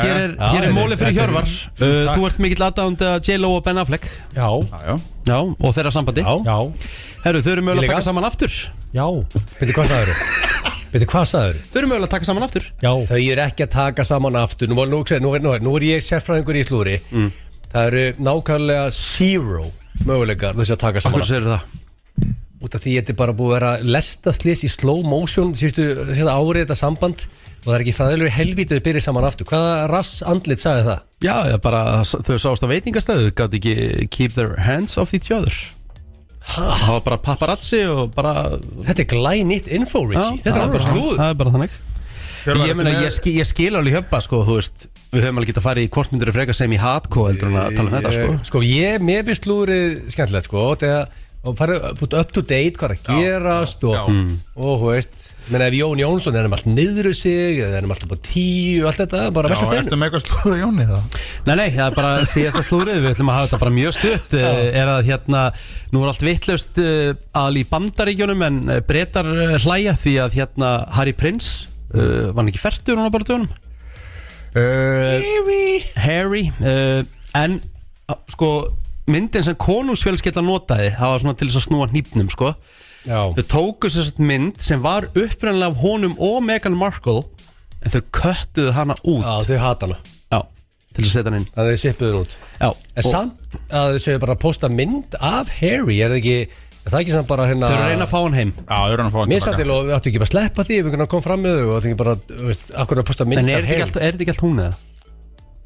hér er mólið fyrir Hjörvar. Þú ert mikill aðdáandi að J.Lo og Ben Affleck. Já, og þeirra sambandi. Já. Herru, þau eru mögulega að taka saman aftur. Já. Byrju, hvað sagður? Þau eru mögulega að taka saman aftur. Já. Þau eru ekki að taka saman aftur. Nú er ég sérfræðingur í slúðri. Það eru nákvæmlega 0 möguleikar þess að taka saman aftur. Hvað segir það? Út af því þetta er bara búið að vera lestaslys í slow motion síðustu árið þetta samband og það er ekki fræðilegur helvítið að byrja saman aftur. Hvaða rass andlit sagði það? Já, bara þau sást á veitingastæðu, gátt ekki keep their hands off each other. Það var bara paparazzi og bara... Þetta er glænýtt info, Richie. Þetta er bara slúður. Það er bara þannig. Ég meina, ég skil alveg Hjöppa, sko, þú veist, við höfum alveg getað farið í hvort myndir frekar sem í hardcore heldur en að tala um þetta, sko. Sko, mér finnst slúðrið skemmtilegt, sko, og farið up to date hvað er að gerast og þú veist, menn ef Jón Jónsson er alltaf niður sig eða er alltaf på 10 og allt þetta, bara versta steinu. Ertu með eitthvað slúður á Jóni það? Nei, það er bara síðasta slúðrið, við ætlum að hafa þetta bara mjög stutt, er að hérna, nú er allt vitlaust alveg í Bandaríkjunum en Bretar hlæja því að hérna Harry Prince, var hann ekki fertur hún á bara dögunum? Harry, en sko, myndin sem konungsfjölskyldan notaði það var svona til þess að snúa hnípnum sko. Þau tóku þess mynd sem var uppræðanlega af honum og Meghan Markle en þau köttuðu hana út. Já, þau hata hana. Já, til að setja hann inn. Það þau sippuðu hún út. Já. En samt að þau séu bara að posta mynd af Harry, er það ekki samt bara hérna... Þau eru að reyna að fá hann heim. Já, þau eru að reyna að fá hann tilbaka. Mér satt til og við áttu ekki bara að sleppa því ef við komum fram með þau og áttu ekki bara, veist, akkur að posta mynd af Harry. En er þetta ekki allt hún eða?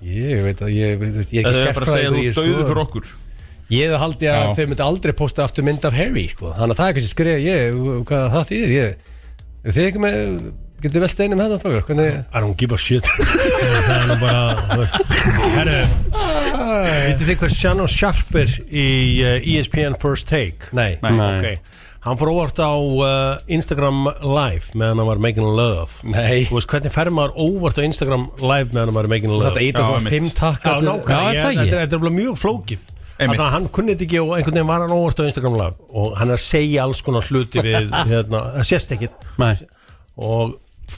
Ég veit að ég er ekki sérfræður í sko. Ég hefði haldið að þau myndi aldrei posta aftur mynd af Harry sko. Þannig að það er kannski skrifa hvað það þýðir þið ekki með getur vel steinum þetta frá hvernig I don't give a shit það er bara herru veitir þið hver Shannon Sharpe er í ESPN First Take? Nei. Okay. Hann fór óvart á Instagram Live meðan hann var making love. Nei. Þú veist hvernig fer maður óvart á Instagram Live meðan hann var making love? Þetta eitthvað svona 5 takka. Þetta er bara mjög flókið. Þannig að hann kunni þetta ekki og einhvern veginn var hann óvart á Instagram Live og hann er að segja alls konar hluti við það sést ekkit.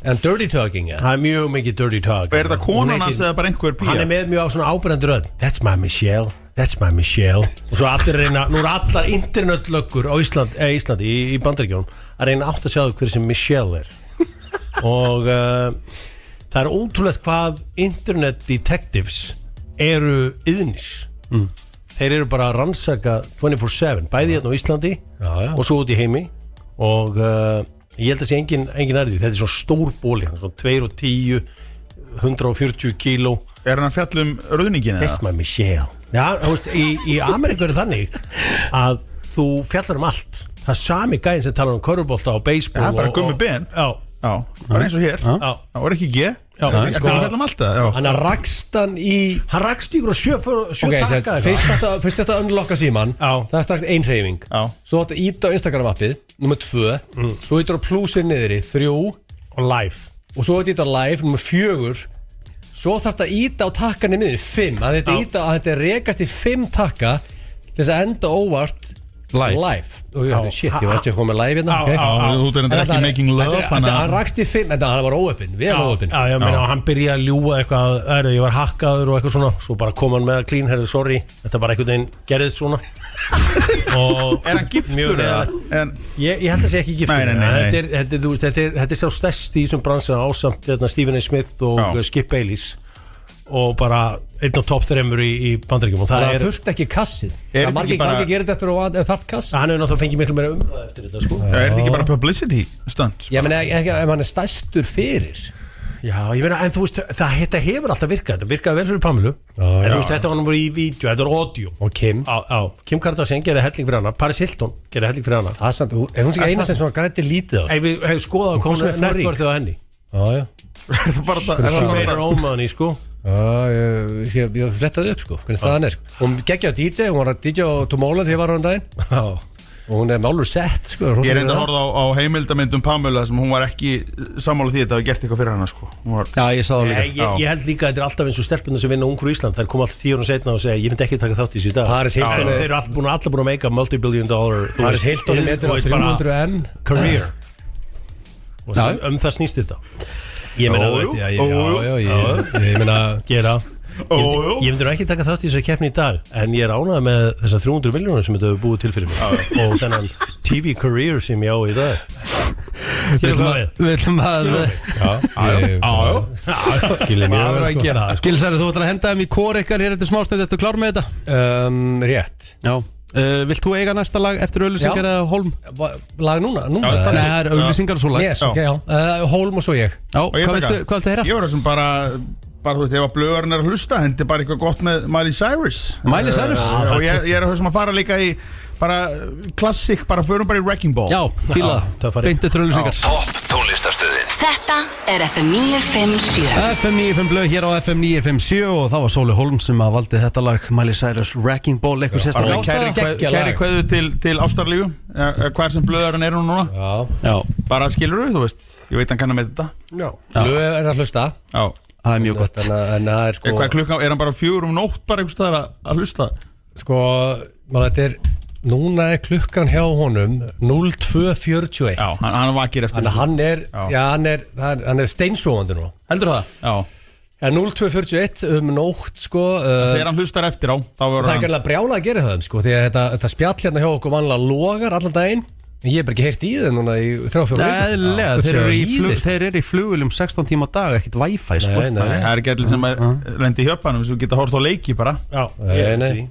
En dirty talking, það er mjög mikið dirty talk. Er þetta konan hans eða bara einhver pía? Hann er með mjög á svona ábyrjandi rödd. That's my Michelle og svo allir reyna, nú allar internetlöggur á Íslandi í Bandaríkjunum að reyna átt að sjá hver sem Michelle er og það er ótrúlegt hvað internet detectives eru yðnir þeir eru bara að rannsaka 24/7 bæði hérna á Íslandi og svo út í heimi og ég held að sé engin erði, þetta er svo stór bóli svona 2 og 10 140 kíló. Er hann að fjalla rauðningin eða? That's my Michelle. Já, þú veist, í Ameríku er þannig að þú fjallar allt. Það er sami gæðin sem talar körfubolta og baseball. Já, bara gummi ben. Já, bara eins og hér. Já. Það var ekki G. Já, það fjalla allt það. Hann rakst ykkur og sjö takka. Fyrst þetta unlocka síman, það er strax ein hreyfing. Svo þetta íta á Instagram appið, nummer 2. Svo íta á plusið niðri, 3 og live. Og svo þetta íta á live, nummer 4. svo þarf þetta að íta á takkan í miðun 5, að þetta rekast í 5 takka til þess að enda óvart live. Og shit, ég var eftir að koma með live hérna. Þú er ekki making love. Hann rakst í 5, en hann var óöppin, vel óöppin. Já, ég meina, hann byrjaði að ljúga eitthvað, ég var hakkaður og eitthvað svona, svo bara kom hann með clean, sorry, þetta bara einhvern veginn gerðist svona. Er hann giftur eða? Ég held að sé ekki giftur. Þetta er sá stærst í þessum bransa ásamt Stephen A. Smith og Skip Bayless. Og bara einn á topp 3 í Bandaríkjum. Og það þurft ekki kassið. Margir gerir þetta eftir að þarf kass. Hann hefur náttúrulega fengið miklu meira umræð eftir þetta, sko. Er þetta ekki bara publicity stunt? Ég meina, ef hann er stærstur fyrir. Já, ég meina, en þú veist, þetta hefur alltaf virkað. Þetta virkaði vel fyrir Pamilu. En þú veist, þetta var náttúrulega í vídeo, þetta var audio. Og Kim. Kim Kardashian gerði helling fyrir hana. Paris Hilton gerði helling fyrir hana. Er hún ekki eina sem svona grætti lítið á? Hefur skoðað networthið á henni. Það meira ómaðan í, sko. Ég flettaði upp, sko. Hvernig staðan er, sko. Hún geggjaði á DJ, hún var að DJ á Tomorrowland þegar ég var á hann daginn. Og hún er með alveg sett, sko. Ég reyndi að horfa á heimildamyndum Pamela sem hún var ekki sammála því að þetta hafi gert eitthvað fyrir hana, sko. Já, ég sá það líka. Ég held líka að þetta er alltaf eins og stelpunum sem vinna Ungur Ísland. Þær koma alltaf 10 árum seinna og segja, ég myndi ekki taka þátt í þessu í dag. Þeir eru allir búin að make a multi-billion dollar Paris Hilton metur á 300M career. Og það snýst þetta. Ég meina, ég meina, gera. Ég myndi ekki taka þátt í þessari keppni í dag, en ég er ánægð með þessar 300 miljónir sem þetta hefur búið til fyrir mig og þennan TV career sem ég á í dag. Við ætlum að Skiljið mjög vel, sko. Skilsæri, þú ætlar að henda þeim í kór ykkar hér eftir smástæð, þetta klár með þetta? Rétt. Já. Vilt þú eiga næsta lag eftir auglýsingar eða Hólm? Lag núna? Nei, það er auglýsingar og svo lag. Yes, ok, já. Hólm og svo ég. Já, hvað viltu heyra? Ég var þessum bara þú veist, ef að blöðurinn er að hlusta, hendi bara eitthvað gott með Miley Cyrus. Miley Cyrus? Og ég er að höfum að fara líka í bara klassik, bara förum bara í Wrecking Ball. Já, fíla það. Beinti til auglýsingar. Topp tónlistarstöðin. Þetta er FM 957. FM 95 blöð hér á FM 957 og það var Sóli Hólm sem að valdi þetta lag Miley Cyrus Wrecking Ball, eitthvað sérstaklega ástæða. Kæri kveðu til Ástarlífu, hvað sem blöðurinn er hún núna. Já. Bara skilur þú veist, ég veit hann kannar með þetta. Já. Blöð er að hlusta. Já. Það er mjög gott. En það er sko... Hvað er klukkan, er hann bara 4 um nótt bara einhvers staðar að hlusta? Sko, þetta er... Núna er klukkan hjá honum 02:41. Já, hann vakir eftir þessu. Hann er steinsofandi nú. Heldur það? Já. En 02:41 nótt, sko. Þegar hann hlustar eftir á, þá verður hann... Það er gætilega brjála að gera það, sko. Því að þetta spjall hérna hjá okkur vanlega logar allan daginn. En ég hef bara ekki heyrt í það núna í 3-4 vikur. Þeir eru í flugulum 16 tíma á dag, ekkert wifi, sko. Nei, það er ekki allir sem lendi í hjöpanum sem geta hort á leiki bara. Já, nei.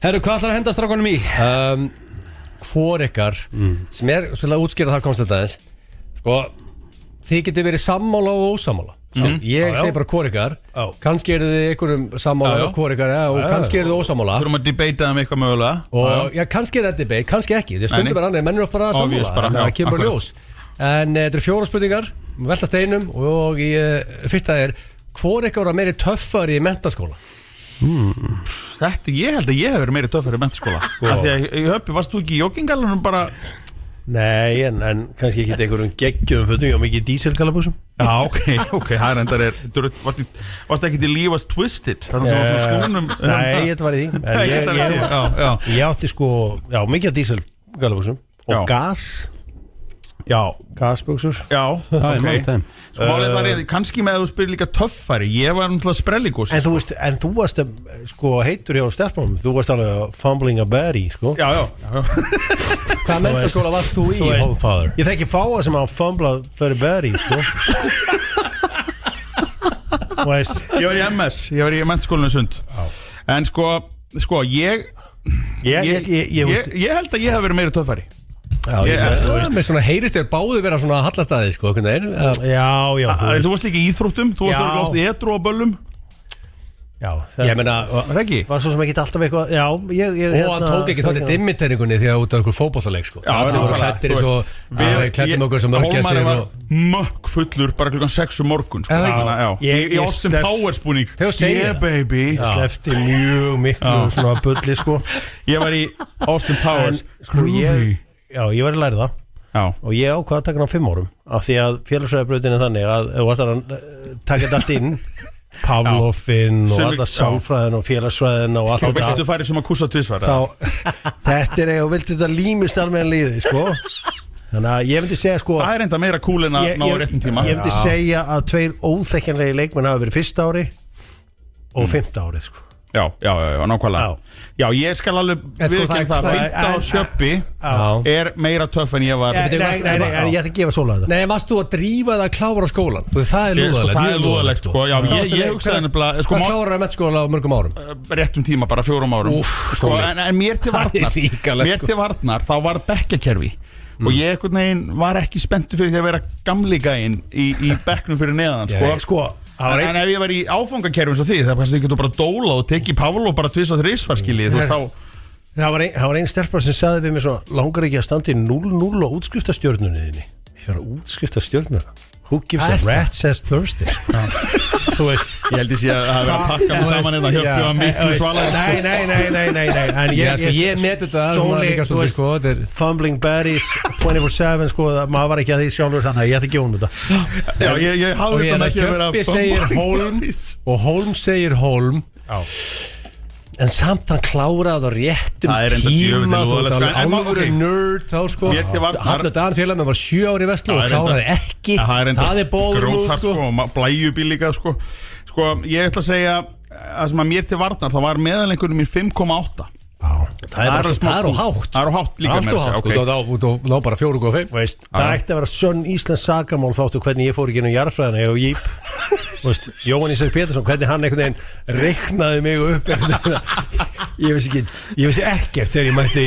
Herru, hvað ætlar að henda strákunum í? Hvor ykkar sem er svolítið að útskýra það komst þetta eins. Sko, þið getið verið sammála og ósammála. Ég segi bara hvor ykkar. Kannski eru þið einhverjum sammála og hvor ykkar og kannski eru þið ósammála. Þú erum að debata um eitthvað mögulega. Og já, kannski er þetta debate, kannski ekki. Það stundum bara annað, menn eru bara sammála. Það kemur ljós. En þetta eru 4 spurningar, velta steinum og fyrsta er hvor ykkar var meiri töffari í menntaskóla? Ég held að ég hef verið meiri töffari í menntaskóla. Af því að í höppi varst þú ekki í joggingalunum bara... Nei, en kannski ekki einhverjum geggjum fötum, ég á mikið díselgalabúsum. Já, ok, það reyndar er varst ekki til Lífast Twisted þannig sem var þú skúnum. Nei, þetta var í því. Ég átti sko, já, mikið díselgalabúsum og gas. Já, gasbuxur. Já, ok. Sko málið var kannski með að þú spyrir líka töffari. Ég var náttúrulega sprelligús. En þú varst sko heitur hjá stelpunum. Þú varst alveg fumbling a berry, sko. Já. Hvað menntaskóla varst þú í, Hólmfather? Ég þekki fáa sem hafa fumblað fyrir berry, sko. Ég var í MS. Ég var í menntaskólinu Sund. En sko ég held að ég hef verið meira töffari. Já, með svona heyrist þér báðu vera svona hallastæði, sko, hvernig er? Já. Þú varst líka í íþróttum, þú varst ofta í edru á böllum. Já, ég meina, var svo sem ekki alltaf eitthvað, já, og hann tók ekki þáttið dimmiteringunni því að út af einhver fótbollaleik, sko. Já, allir voru klættir eins og við klættum okkur sem mörgja sig. Hólmari var mökk fullur bara klukkan 6 morgun, sko. Í Austin Powers búning. Yeah, baby. Ég slefti mjög miklu svona bulli, sko. Ég var í Austin Powers. Já, ég var að læra það. og ég ákvað að taka hann á 5 árum af því að félagsfræðibrautin þannig að ef þú ætlar að taka þetta allt inn Pavlovinn og alla sálfræðin og félagsfræðin og allt þetta þá viltu færi sem að kúsa tvisvar þetta og viltu þetta límist alveg líði sko. Þannig að ég myndi segja sko það enda meira kúl en að ná réttum tíma ég myndi segja að 2 óþekkjanlegi leikmenn hafa verið 1. ári og 5. árið sko. Já, nákvæmlega Já, ég skal alveg viðurkenna það 5. árs Hjöppi er meira töff en ég var Nei, en ég ætti að gefa Sóla þetta Nei, varst þú að drífa það að klára skólan? Það er lúðalegt Það er lúðalegt, sko Já, ég hugsaði nefnilega Hvað klárar að mettskóla á mörgum árum? Réttum tíma, bara 4 árum En mér til varnar þá var bekkjakerfi og ég einhvern veginn var ekki spenntur fyrir því að vera gamli gæinn í bekknum fyrir neðan sko En ef ég var í áfangakerfum svo því það kannski getur bara dóla og teki Pavlo bara 2 og 3 svarskilið Það var ein stelpa sem sagði við mig svo langar ekki að standa í 0-0 og útskrifta stjörnunni þinni Ég var að útskrifta stjörnuna Who gives a rat says Thursday Þú veist Ég held ég sé að það að pakka mig saman en að Hjöppi var miklu svalega Nei Ég meti þetta Fumbling berries 24/7 sko maður var ekki að því sjálfur þannig að ég ætti ekki honum þetta Já, ég hafði þetta ekki að vera Hjöppi segir Hólm og Hólm segir Hólm En samt hann kláraði á réttum tíma Þú veit alveg nörd þá sko Hallur Dan félag með var 7 ári í Vestló og kláraði ekki Það er bóður sko Blæjubíl líka sko ég ætla að segja að sem að mér til varnar það var meðalengunum mín 5,8 Það er hátt Það er hátt líka með þessi Ná bara 4,5 Það ætti að vera sönn Íslands sagamál þáttu hvernig ég fór ekki inn á jarðfræðina og Jíp Jóhann Ísak Pétursson hvernig hann einhvern veginn reiknaði mig upp ég vissi ekkert þegar ég mætti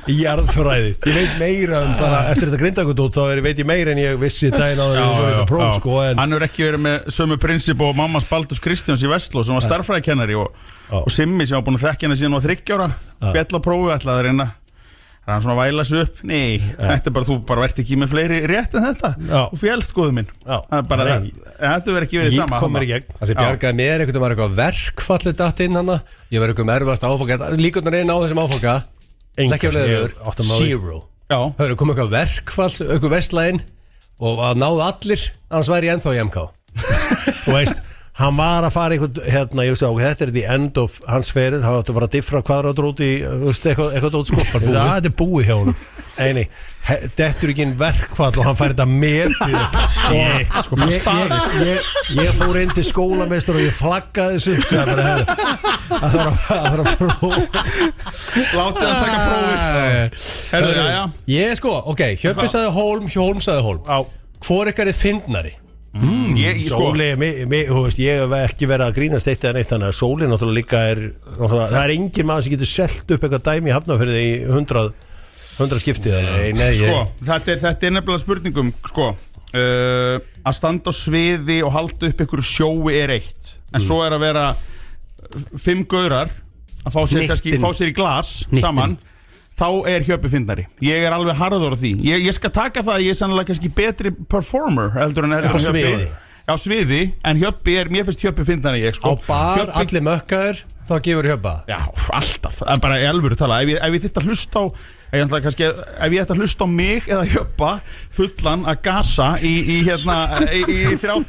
í jarðfræði ég veit meira bara eftir þetta grindakudót þá veit ég meira en ég vissi daginn á þetta próf sko Hann hefur ekki verið með sömu prinsip og mammas Baldurs Kristjáns í Vestló sem var starffræðikennari og Simmi sem var búin að þekkja henni síðan á 30 ára bjall á prófi ætlaði að reyna hann svona væla sig upp nei, þetta er bara þú bara verðt ekki með fleiri rétt en þetta og fjælst góðu minn þetta verður ekki verið sama það sem bjargaði mér einhvern var eitthvað verkfallit datt inn hana ég var eitthvað með erfast áfanga líkurnar einn á þessum áfanga ekki af leður 0 það eru komið eitthvað verkfall eitthvað vestlægin og að náðu allir annars væri ég ennþá í MK þú veist hann var að fara einhvern ég sá þetta er the end of hans ferir hann átti að fara að diffra kvadratrót í eitthvað dót sko þetta er búið hjá honum eini dettur ekki inn verkfall og hann fær þetta með ég fór inn til skólameistur og ég flaggaði þessu það þarf að prófa látið að taka prófið ég sko, ok, Hjöppi sagði Hólm Hólm sagði Hólm hvor ykkar er fyndnari Sóli, ég hef ekki verið að grínast eitt eða neitt þannig að Sóli náttúrulega líka það er engin maður sem getur selt upp eitthvað dæmi í Hafnarfirði í 100 skiptið sko, þetta er nefnilega spurningum sko, að standa á sviði og halda upp einhverju sjói er eitt en svo er að vera 5 gaurar að fá sér í glas saman þá er Hjöppi fyndnari ég er alveg harður á því ég skal taka það að ég er sannlega kannski betri performer heldur en Hjöppi á sviði en Hjöppi mér finnst Hjöppi fyndari ég sko á bar allir mökkaður þá gefur Hjöppa já alltaf það er bara í alvöru tala ef ég þyrfti að hlusta á ef ég ætti að hlusta á mig eða Hjöppa fullan að gasa í 3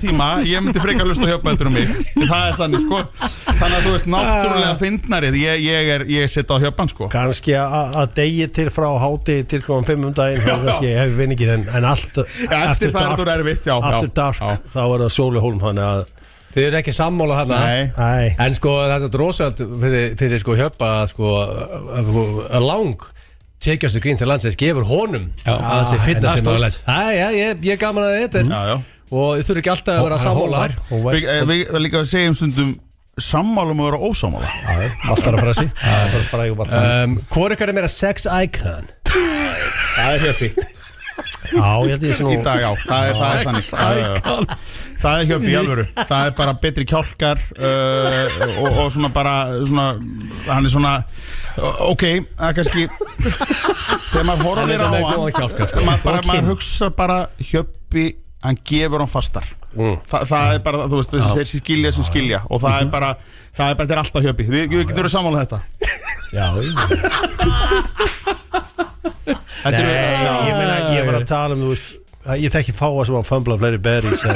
tíma ég myndi frekar hlusta á Hjöppa eftir mig það er þannig sko þannig að þú veist náttúrulega fyndnarið ég setja á Hjöppan sko kannski að degi til frá háti til kl. 5 daginn kannski ég hef vinn ekki en allt eftir það er erfitt after dark þá er það Sóli Hólm þannig að þið eru ekki sammála þarna en sko það er svo drosalt fyrir sko Hjöppa sko lang tekjastu grín til landsins gefur honum að þessi fitness ég gaman að þetta og þið þurfi ekki alltaf að vera sammála við líka að segja stundum sammálum og vera ósammála alltaf að fara sig hvor ykkar er meira sex icon það er Hjöppi ég held ég í dag það er þannig það er Hjöppi í alvöru það er bara betri kjálkar og svona bara svona, hann er svona ok, það er kannski þegar maður horfir á hann maður hugsa bara Hjöppi, hann gefur hann fastar það er bara, þú veist, þessi skilja sem skilja og það er bara þetta er alltaf Hjöppi, við getum verið sammála þetta ég meina, ég var að tala þú veist ég þekki fáa sem að fumbla fleiri berries en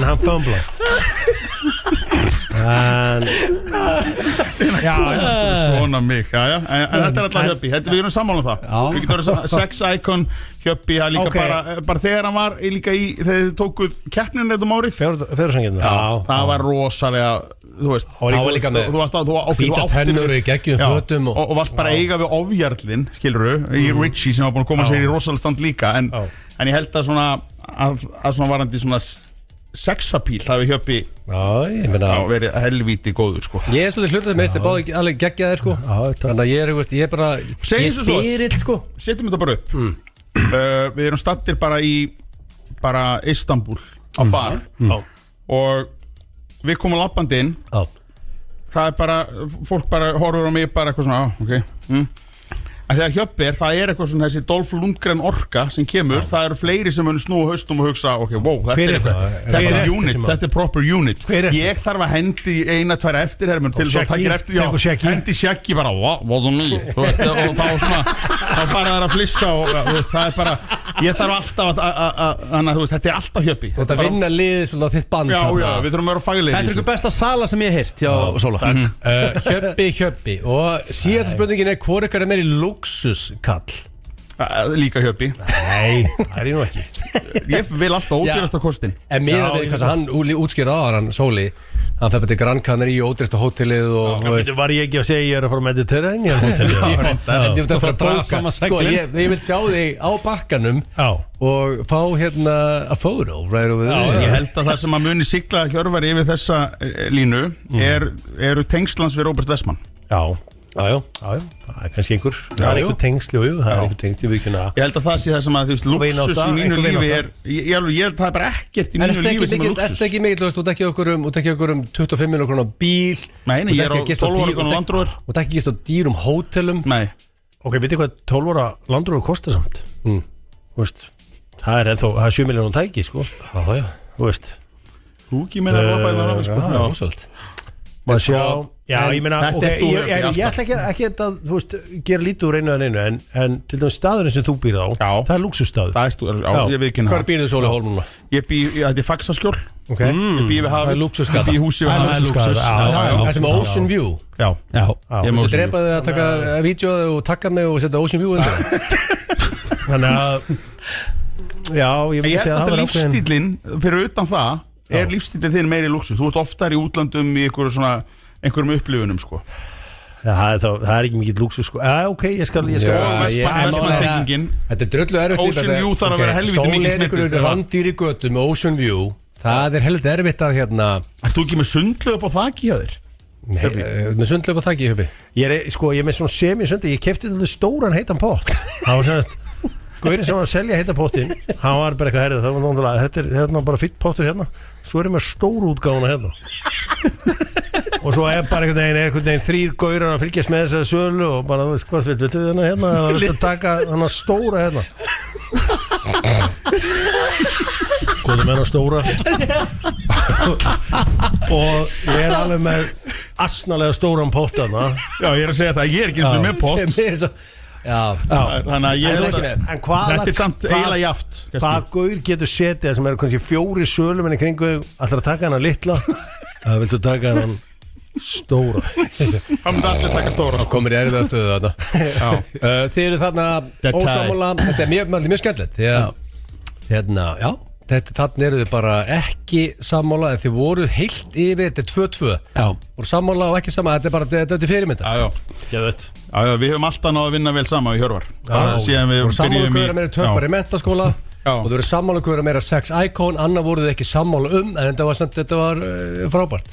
hann fumblar en svona mig en þetta alltaf Hjöppi, við erum sammála það við getum verið sex icon Hjöppi, það líka bara þegar hann var líka í, þegar þið tókuð keppninu þetta árið Fjóðursangirna það var rosalega þú veist, það var líka með hvíta tennur í geggjum fötum og varst bara eiga við ofjarlinn skilurðu, í Richie sem var búin að koma sér í rosalega stand líka en ég held að svona að svona varandi svona sexapíl hafi Hjöppi verið helvíti góður sko. Ég svolítið hlutað meist báði alveg geggjaðir sko. Þannig að ég er bara ég spyrir sko. Setjum þetta bara upp við erum stattir bara í Istanbul á bar og við komum labbandi inn það er bara, fólk bara horfur á mig bara eitthvað svona, að þegar Hjöppi það er eitthvað svona þessi Dolph Lundgren orka sem kemur, það eru fleiri sem munir snúa haustum og hugsa, wow, þetta er unit, þetta er proper unit ég þarf að hendi eina, tværa eftirhermur til þess að taka eftir, hendi Shaggy bara, what's on me og þá svona, þá fara það að flissa og það er bara, ég þarf alltaf þannig að þetta er alltaf Hjöppi Þú ert að vinna liðið svona á þitt band Já, við þurfum að vera faglegir Þetta er ykkur besta sala sem ég hef heyrt hjá Sóla Hjöppi og síðan spurningin er hvor ykkar er meiri luxuskall Líka Hjöppi Nei, það er nú ekki Ég vil alltaf ódýrasta kostin En mér við hvað hann útskýrði á hann Sóli hann fyrir til Gran Canaria og ódýrasta hótelið og var ég ekki að segja ég er að fara Mediterranean hótelið Ég vil sjá þig á bakkanum og fá hérna a photo Ég held að það sem að muni sigla Hjörvar yfir þessa línu eru tengslans við Róbert Westman Já, það er kannski einhver það er einhver tengsli og það er einhver tengsli ég held að það sé það sem að luxus í mínu lífi er ég held að það er bara ekkert í mínu lífi sem er luxus Þetta er ekki mikið, þú tekki okkur um 25 miljonar krónar bíl Nei, ég er á 12 ára konar Land Rover og tekki ekki á dýrum hótelum Nei Ok, veitir hvað 12 ára Land Rover kostar samt það er 7 miljonar tæki sko Já, þú veist Þú ekki meina að ropa einhverja sko Maður sjá ég meina, ég ætla ekki að, þú veist, gera lítið úr einu en til dæmis staðurinn sem þú býrð á það er luxusstaður ég veit ekki Hvar býrðu Sóli Hólm núna? Ég bý, þetta er Faxaskjól Ég bý við hafið Ég bý í húsi við hafið Þetta með Ocean View Já Þú drepaði að taka vídeoðu og taka mig og setja Ocean View undir Þannig að ég held að lífstílinn fyrir utan það er lífstílinn þinn meiri luxus þú ert oftar í útlandum í einhverjum upplifunum sko það er ekki mikið luxus sko ok, ég skal Vestmann-tengingin Þetta er dröllu erfitt Ocean View þarf að vera helviti mikið Sóli er einhverju randýri götu með Ocean View það er helviti erfitt að Ert þú ekki með sundlaug upp á þaki hjá þér? Nei, með sundlaug upp á þaki Hjöppi Ég er með svona semi-sundlaug ég keypti þetta stóran heitan pott það var sannast Gaurinn sem var að selja heita pottin hann var bara eitthvað þetta er hérna bara fýtt pottur hérna svo er ég með stóru útgáfuna hérna og svo er bara einhvern veginn 3 gaurar að fylgjast með þessari sölu og bara þú veist hvað við hérna það er að taka hann að stóra hérna góðum með hann stóra og ég er alveg með asnalega stóran pott hérna Já, ég er að segja það, ég er ekki eins og með pott þannig að ég þetta er samt eiginlega jaft hvað gaur getur setið sem eru kannski 4 sölum en í kringu allar að taka hann að litla það viltu taka hann stóra hann myndi allir taka stóra komir í erfiða stöðu þarna þið eru þarna ósammála þetta er mjög skemmtilegt hérna, já þannig eru þið bara ekki sammála en þið voruð heilt yfir þetta er 2-2 voru sammála og ekki sammála þetta er fyrirmynda við höfum alltaf náðu að vinna vel saman við Hjörvar voru sammála hverja meira töffar í mentaskóla og þau voru sammála hverja meira sex icon annar voruð þið ekki sammála en þetta var frábært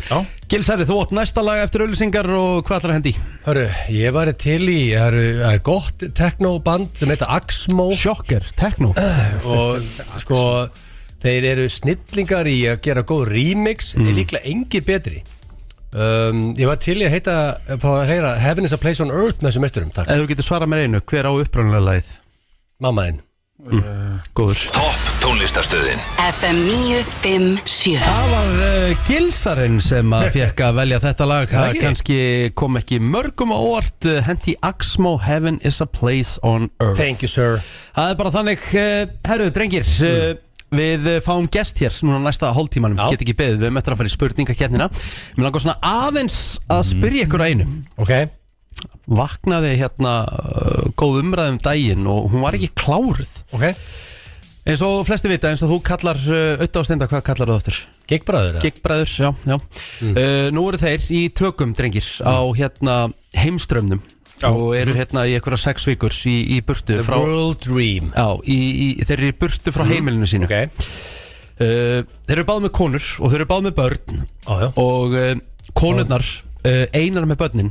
Gilsari, þú átt næsta lag eftir auðlýsingar og hvað ætlar að hendi? Hörru, ég var til í það er gott technoband sem heita Axmo Shocker, techno og sko þeir eru snillingar í að gera góð remix er líklega engin betri ég var til í að heyra Heaven is a place on earth með þessum meisturum Ef þú getur svarað mér einu, hver á upprunalega lagið? Mamma þinn Góður Topp tónlistarstöðin FM 957 Það var Gilsarinn sem að fekk að velja þetta lag Það kannski kom ekki mörgum á óvart Hendi Axmo, Heaven is a place on earth Thank you sir. Það er bara þannig, herru drengir Við fáum gest hér núna næsta hálftímanum, get ekki beðið, við möttum að fara í spurningakeppnina Mér langar svona aðeins að spyrja ykkur að einu Ok. Vaknaði hérna góð umræðum daginn og hún var ekki kláruð Ok. Eins og flesti vita, eins og þú kallar Auðvitað á Steinda, hvað kallar þú aftur? Gigbræður? Gigbræður, já. Nú eru þeir í tökum, drengir, á hérna heimströmmnum og eru hérna í einhverja 6 vikur í burtu The World Dream. Já, þeir eru í burtu frá heimilinu sínu Ok. Þeir eru báð með konur og þeir eru báð með börn Já. og konurnar einar með börnin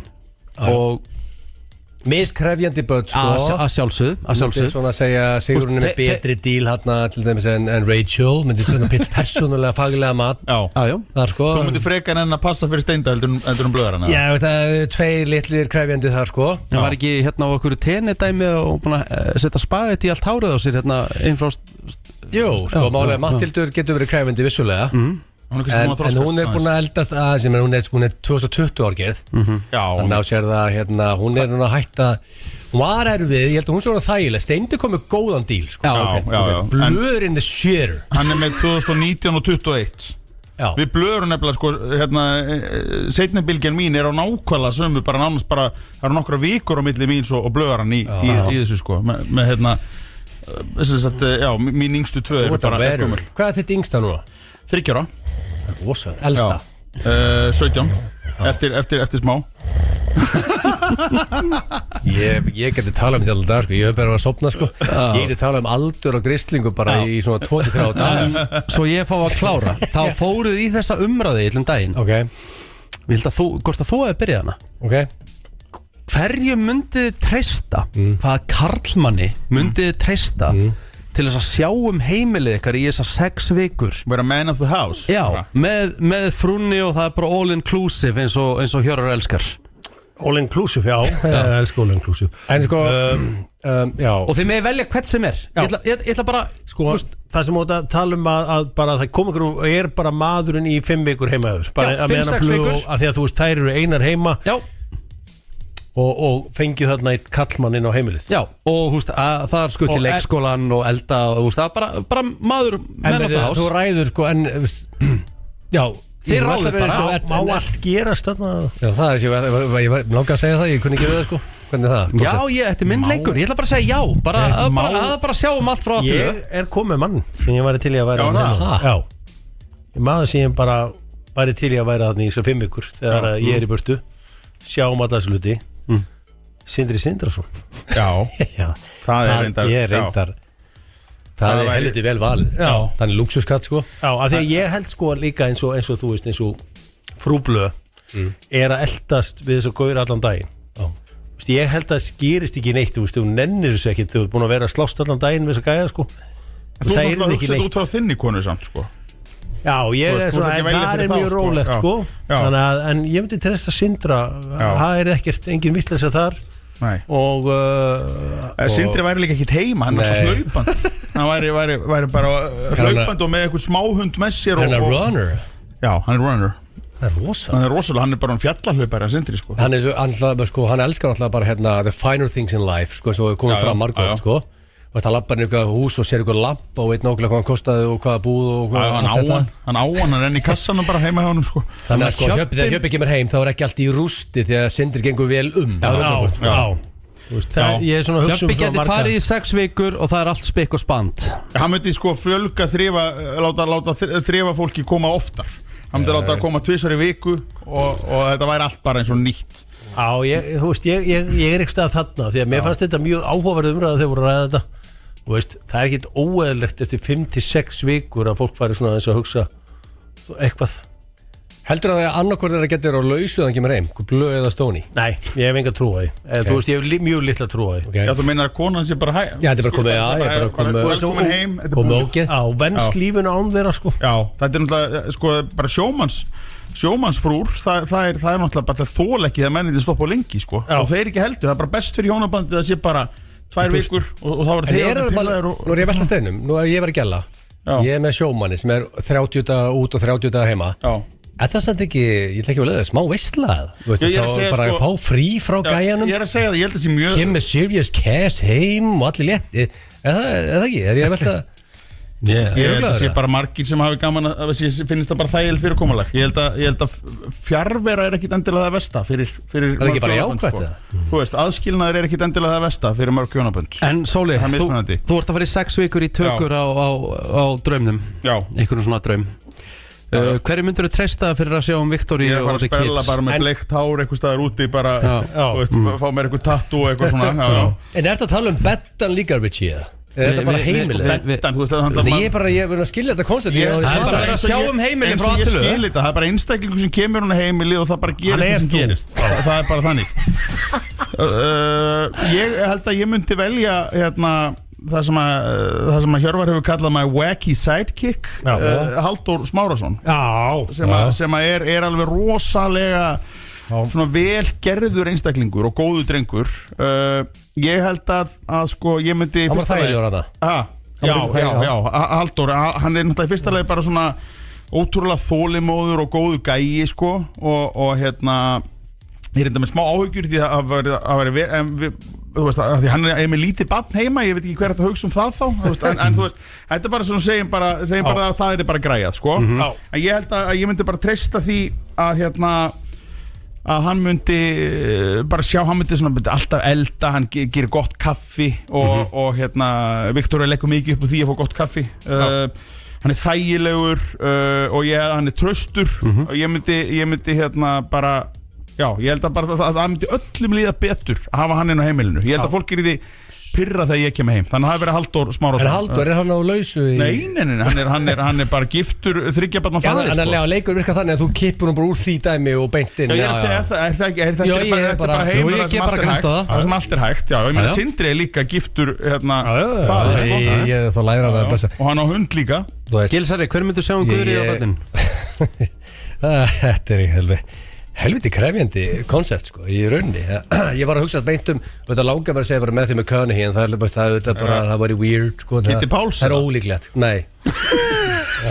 og Miskrefjandi börn sko. að sjálfsögðu Myndi svona að segja Sigrún er með betri díl hérna til dæmis en Rachel myndi svona pitt persónulega faglega mat Já. þar sko. Þú myndir frekar en að passa fyrir Steinda heldur blöðarana. Já, það er 2 litlir krefjandi þar sko. Það var ekki hérna á okkur tenedæmi og búin að setja spaget í allt hárið á sér hérna einn frá Jú, sko, málega Matthildur getur verið krefjandi vissulega En hún er búin að eldast aðeins hún er 2020 árgerð Þannig að sér það hérna, hún er núna hægt að hún var erfið, ég held að hún svo var þægileg Steindi kom með góðan díl sko. Já. Blöður in the shitter Hann er með 2019 og 21 Við blöðurum nefnilega sko, hérna, seinnibilgjan mín er á nákvæmlega sömu bara nánast bara, það eru nokkra vikur á milli mín og blöðaran í þessu sko með hérna mín yngstu 2 eru bara ekkumul. Hvað er þitt yngsta núna? 30 ára Ósa, elsta 17 eftir smá Ég geti talað um þetta alltaf dag sko. Ég hef bara að sopna sko. Ég geti talað um aldur og gristlingu bara í svona 23 dagar Svo ég fá að klára Þá fóruð í þessa umræði í allum daginn Ok. Hvort að þú hefði byrjað hana Ok. Hverju myndið þið treysta Hvaða karlmanni myndið þið treysta til þess að sjá heimilið ykkar í þessar 6 vikur Vera man of the house Já, með frunni og það er bara all inclusive eins og Hjörvar elskar All inclusive, já, ég elskar all inclusive En sko já. Og þið með velja hvert sem er Ég ætla bara Sko, það sem átt að tala um að bara það kom ykkur og er bara maðurinn í 5 vikur heimaður bara Já, að meðan 5-6 að blöð vikur. að því að þú veist, þær eru einar heima Já, og fengið þarna eitt kallmann inn á heimilið já og húst, það er skutt í Og leikskólan og elda og húst, það er bara maður menn af það þú ræður sko en já Þið ráðið bara Má allt gerast þarna Já, það er ég langar að segja það, ég kunni ekki við það sko. Hvernig er það? Já, þetta er minn leikur, ég ætla bara að segja já bara sjáum allt frá að Ég er komið mann sem ég væri til í að væri Já, maður sem ég bara væri til í að væri þarna í þessar 5 vikur þegar ég er í burtu sjáum alla þessu hluti Sindri Sindrason Já, það er reyndar Það er helviti vel valið Þannig lúksuskatt sko Já, af því að ég held sko líka eins og þú veist eins og frúblöð er að eldast við þess að gauðra allan daginn Vist, ég held að það skýrist ekki neitt þú veist, þú nennir þessu ekkert, þú ert búin að vera að slást allan daginn við þess að gæja sko Þú er hugsað út frá þinni konu samt sko Já, ég er svona, en það er mjög rólegt sko Þannig að, en ég myndi treysta Sindra það er ekkert, engin vitleysa þar og Sindri væri líka ekkert heima, hann var svo hlaupand hann væri bara hlaupand og með eitthvað smáhund með sér Hann er runner Já, hann er runner Það er rosalega hann er bara fjallahlaupari að Sindri sko Hann elskar alltaf bara hérna the finer things in life sko, svo komum fram margótt sko Það lappar inn í eitthvað hús og sér eitthvað lamp og veit nákvæmlega hvað hann kostaði og hvaða búð og hvað hann er enn í kassanum bara heima hjá honum sko Þannig að sko þegar Hjöppi kemur heim þá er ekki allt í rústi því að Sindri gengur vel Ég er svona að hugsa Hjöppi geti farið í 6 vikur og það er allt spikk og spand Hann myndi sko fjölga láta þrifa fólki koma oftar Hann myndi láta koma 2 í viku og þetta væri allt bara eins og nýtt Já, þú veist, ég er ekki stað þarna því að mér fannst þetta mjög áhugaverð umræða þegar voru að ræða þetta og veist, það er ekkit óeðlegt eftir 5-6 vikur að fólk fari svona þess að hugsa eitthvað Heldur að annarkvörð er að geta þér á lausu þannig að kemur heim, blöð eða stóni? Nei, ég hef enga trú á því Þú veist, ég hef mjög litla trú á því Já, þú meinar að konan sé bara Já, þetta er bara komið heim komið ógeð Á, venst lífinu án þeirra sko Já, þetta er náttúrulega sko bara sjómannsfrúr það er náttúrulega bara það þól ekki þegar mennið stoppa á lengi sko og þeir ekki heldur, það er bara best fyrir hjónabandið að sé bara 2 vikur og það var En þegar nú er ég velta steinum, nú er ég verið að gæla Ég er með sjómanni sem er 30 daga út og 30 daga heima Já. Það samt ekki, ég ætla ekki að lega það, smá veistla Þú veist, Ég er að þá segja, bara sko- að fá frí frá gæjanum Ég er að segja það, ég held að sé mjög Kim með serious cash heim og allir létti Er það ekki? Er ég að velta Ég held að glaður, sé eða? bara margir sem hafi gaman að finnst það bara þægild fyrir komulag Ég held að fjarvera er ekkit endilega það versta fyrir það ekki bara hjónabönd, jákvætt, eða? Þú veist, aðskilnaður er ekkit endilega það versta fyrir mörg hjónabönd En Sóli, Það er þú mismunandi. ert að fara í 6 vikur í tökur á draumnum Já, Einhvern svona draum Hverju myndur þú treysta fyrir að sjá Victory ég er og bara The að spela Kids? bara með bleikt hár eitthvað staðar úti bara, Já. þú veist, fá mér eitthvað tattoo eitthvað svona En er þetta að tala bettan líka Richie eða? Er þetta bara heimilið? Bettan, þú veist, það Nei, ég er verið að skilja þetta koncept Það er bara verið að sjá heimili frá Ég allu skil þetta, það er bara einstaklingu sem kemur hún heimili og það bara gerist sem gerist Það er bara þannig Ég held að ég myndi velja hérna það sem að Hjörvar hefur kallað my wacky sidekick Halldór Smárasson sem að er alveg rosalega svona vel gerður einstaklingur og góðu drengur ég held að sko ég myndi Það var þægilegur að já, Halldór hann er náttúrulega í fyrsta lagi bara svona ótrúlega þolimóður og góðu gæi sko og hérna ég er enda með smá áhugjur því að væri þú veist, því hann er með lítið barn heima, ég veit ekki hver þetta hugsa það þá en þú veist, þetta er bara svona segjum bara að það er bara græjað sko. En ég held að ég myndi bara treysta því að að hann myndi bara sjá, hann myndi alltaf elda, hann gerir gott kaffi og Viktor leggur mikið upp á því að fá gott kaffi hann er þægilegur og hann er traustur og ég myndi bara já, ég held að bara það myndi öllum líða betur að hafa hann inn á heimilinu ég held að fólk er í því pyrra þegar ég kemur heim þannig að það hefur verið Halldór Smárasson En Halldór, er hann á lausu í... Nei, hann er bara giftur 3 barna faðir Hann er leikur virka þannig að þú kippur hann bara úr því dæmi og beint inn Já, ég er að segja, er það bara heimur það sem allt er hægt Já, ég meina Sindri er líka giftur faðir Ég þá læra hann að blessa Og hann á hund líka Gilsari, hver myndur sjá Guðri á bættin? Þetta er helviti krefjandi koncept sko í rauninni ég var að hugsa að beintum þetta langar mér að segja bara með því með Könni en það var weird sko Kitty Pálsson það er ólíklegt nei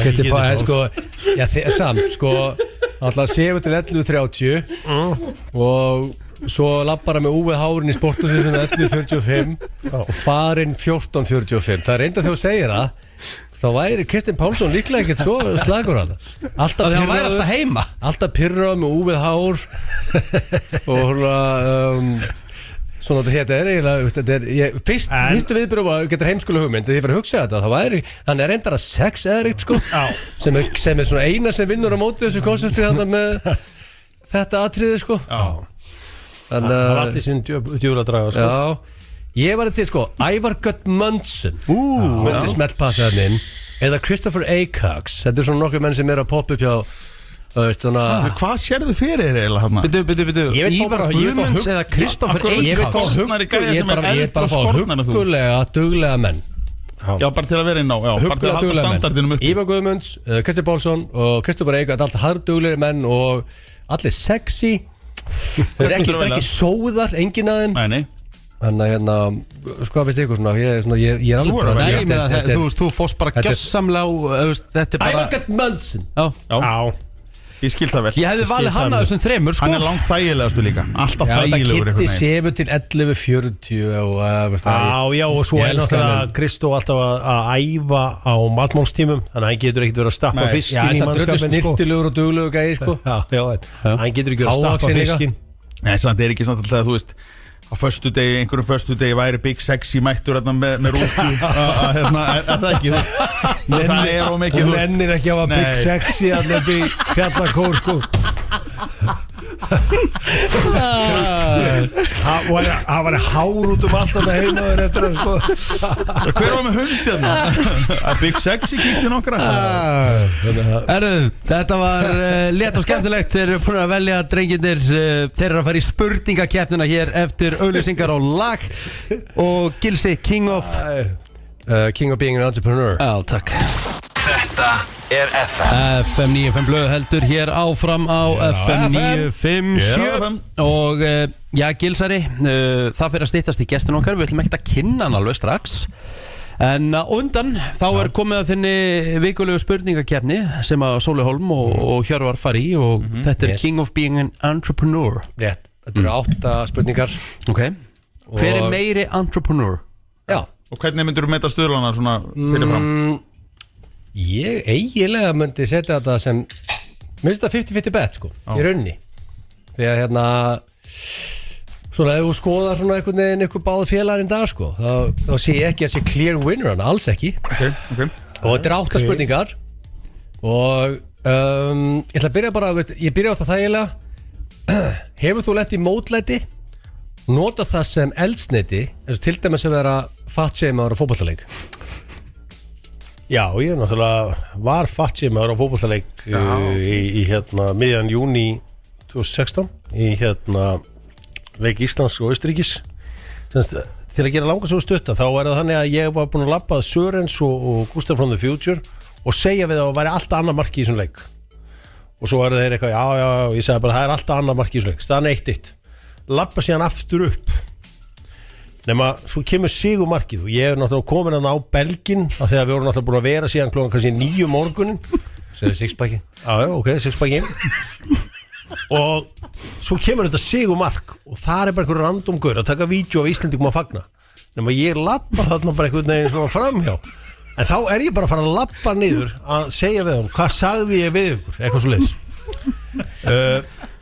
Kitty Pálsson sko já samt sko alltaf 7-11:30 og svo lappar hann með úfið hárin í sporthúsinu 11:45 og farinn 14:45 það er reynda þegar þú segir það þá væri Kristinn Pálsson líklega ekkert svo slagur hann Það væri alltaf heima alltaf pyrrað með úfið hár og svona þetta er eiginlega fyrstu viðbyrju getur heimskulega hugmynd þegar ég fyrir að hugsa þetta þá væri hann er reyndar að sex eðrikt sko sem er svona eina sem vinnur á móti þessu konsepti þannig með þetta atriði sko það var allir sín djúra draga sko já Ég var til sko Ævar Gudmundsson myndi smeltpassa hann inn eða Christopher Acox þetta er svona nokkur menn sem er að poppa upp hjá Hvað sérðu fyrir þér eiginlega hann? Byttu Ívar Guðmunds eða Christopher Acox Ég er bara að fá huggulega duglega menn Já, bara til að vera inn á bara til að halda standardinum upp Ívar Guðmunds, Kristoffer Pálsson og Christopher Acox þetta er allt harðduglegir menn og allir sexy þeir eru ekki sóðar enginn að þeim Nei Þannig sko hvað finnst ykkur svona ég er alveg bara Þú fórst bara gjössamlega Þetta er bara Ævar Gudmundsson Já Ég skil það vel Ég hefði valið hann að þessum 3 sko Hann er langt þægilegastu líka Alltaf þægilegur Kitty 7-11:40 og svo er náttúrulega Kristó alltaf að æfa á matmálstímum þannig að hann getur ekkert verið að stappa fiskin í mannskapin snirtilegur og duglegur gæði sko hann getur ekki verið að stappa fiskin Nei, það er ekki samt alltaf að þú veist á einhverjum föstudegi væri Big Sexy mættur með rútu er það ekki það er ómikið þú nennir ekki að hafa Big Sexy allir Big Fjallakór sko það var hár út allt þetta heima sko. Hver var með hundi að Big Sexy kíkti nokkra Þetta var létt og skemmtilegt þeir eru búin að velja drengindir þeir eru að fara í spurningakeppnina hér eftir auglýsingar og lag og Gilsi King of being an entrepreneur Já, takk Þetta er FM FM 95 blöð heldur hér áfram á FM 957 og Já, Gilsari, það fyrir að styttast í gestin okkar. Við ætlum ekkert að kynna hann alveg strax. En undan, þá komið að þinni vikulegu spurningakefni sem að Sóli Hólm og Hjörvar fari í og þetta er King of Being an Entrepreneur. Rétt, þetta eru 8 spurningar. Ok, hver er meiri entrepreneur? Já. Og hvernig myndir þú meta stöðlana svona fyrirfram? Ég eiginlega myndi setja þetta sem minnst að 50-50 bet sko, í raunni. Þegar svona ef þú skoðar svona einhvern veginn ykkur báð félagarinn dag sko, þá sé ég ekki að sé clear winner, hann alls ekki. Okay. Og þetta er 8 spurningar og ég ætla að byrja bara, ég byrja á þetta þægilega. Hefur þú lent í mótlæti, nota það sem eldsneyti, eins og til dæmis að vera fatsheimar á fótboltaleik? Já, ég náttúrulega var fatsheimar á fótboltaleik í miðjan júní 2016 í leik Íslands og Austuríkis. Til að gera langa svo stutta þá það þannig að ég var búin að labba Sörens og Gustaf from the Future og segja við það að væri alltaf annað marki í þessum leik og svo þeir eitthvað, já, ég sagði bara það er alltaf annað marki í þessum leik, staðan 1-1 labba síðan aftur upp nema svo kemur sigurmarkið og ég náttúrulega komin á Belgin af því að við vorum náttúrulega búin að vera síðan klokkan kannski 9 morgunin segðu sixpacki ok, sixpacki og svo kemur þetta sigurmark og það er bara einhver random gaur að taka vídeo af Íslendingum að fagna nema ég labba þarna bara einhvern veginn svona framhjá en þá er ég bara að fara að labba niður að segja við hann, hvað sagði ég við ykkur eitthvað svo leiðis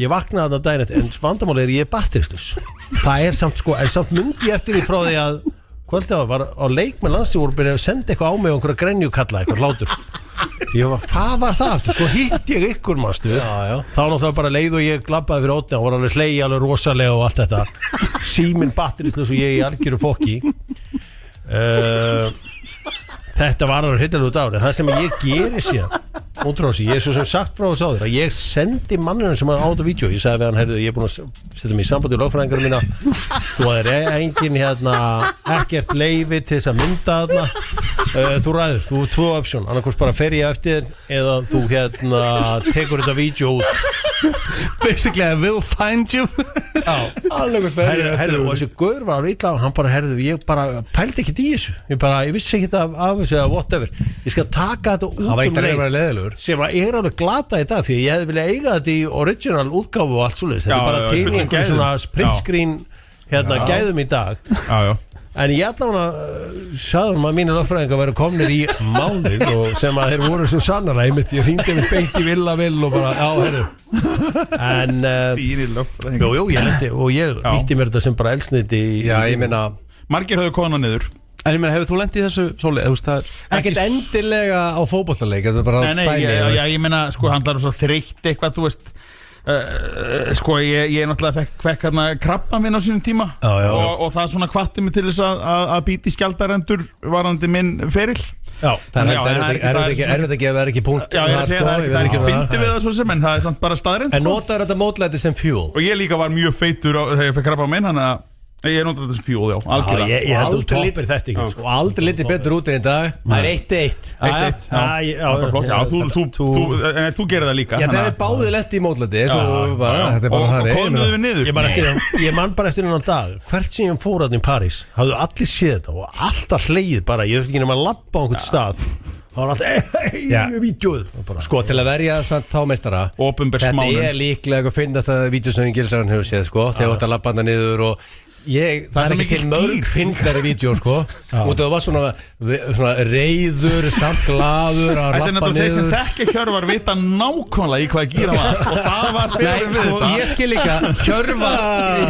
ég vaknaði þarna daginn eftir en vandamáli er ég batterislaus það er samt sko, en samt myndi ég eftir því frá því að kvöldið var á leik með landslið voru byrjað að senda eitthvað á mig og einhverja grenjukalla, eitthvað hlátur hvað var það aftur? Svo hitt ég ykkur mástu þá náttúrulega bara leið og ég glabbaði fyrir ótna og var alveg hlegi alveg rosalega og allt þetta síminn batterislaus og ég í algjöru fokki þetta var alveg hittalegu dagur það sem ég geri síðan ótráðs ég svo sem sagt frá þess áður að ég sendi mannunum sem var á þetta vídeo ég sagði við hann, heyrðu, ég er búin að setja mig í sambandi í lögfræðingarum mína þú er engin ekkert leyfi til þess að mynda þarna þú ræður, þú er 2 option annarkvæmst bara fer ég eftir eða þú tekur þetta vídeo út basically I will find you herðu, og þessi gaur var að vitla og hann bara, herðu, ég bara pældi ekkert í þessu ég vissi ekkert af þessu eða whatever ég skal taka þetta út leik sem er alveg glata í dag því ég hefði viljað eiga þetta í original útgáfu og allt svoleiðis þetta er bara til einhvern svona sprint screen gæðum í dag en ég allavega sagði að mínu lögfræðingar væru komnir í mánuð og sem að þeir voru svo sannarlega ég hringdi við beint í vill og bara herru en ég nýtti mér þetta sem bara eldsneyti ég meina margir höfðu konað niður En ég meina, hefur þú lent í þessu, Sóli? Ekkert endilega á fótboltaleik ég meina, sko, handlar svo þreytt eitthvað, þú veist sko, ég náttúrulega fekk hérna krabba minn á sínum tíma og það svona hvatti mig til þess að býti skjaldarendur varandi minn feril það er ekki að vera ekki punkt það er ekki að fyndi við það svo sem en það er samt bara staðrend En notar þetta mótlæti sem fuel Og ég líka var mjög feitur þegar ég fekk krabba minn, þannig að ég notar þetta sem fuel, algjörlega ég held þú toppir þetta ekki og aldrei litið betur út enn í dag það er 1-1 þú gerir það líka það er báðið lett í mótlæti og komum við niður ég man bara eftir hennan dag hvert sem ég fór að í París hafðu allir séð þetta og alltaf hlegið bara ég veit ekki nema að labba á einhvern stað það var alltaf vídeoð sko til að verja þá meistara þetta er líklega að finna það vídeo sem Gilsarinn hefur séð sko þegar þú ætti að labba hana niður og það er ekki til mörg fyndnari vídeo sko og það var svona reyður samt glaður að lappa niður þeir sem þekki Hjörvar vita nákvæmlega í hvað gíra var og það var fyrir við þetta ég skil líka, Hjörvar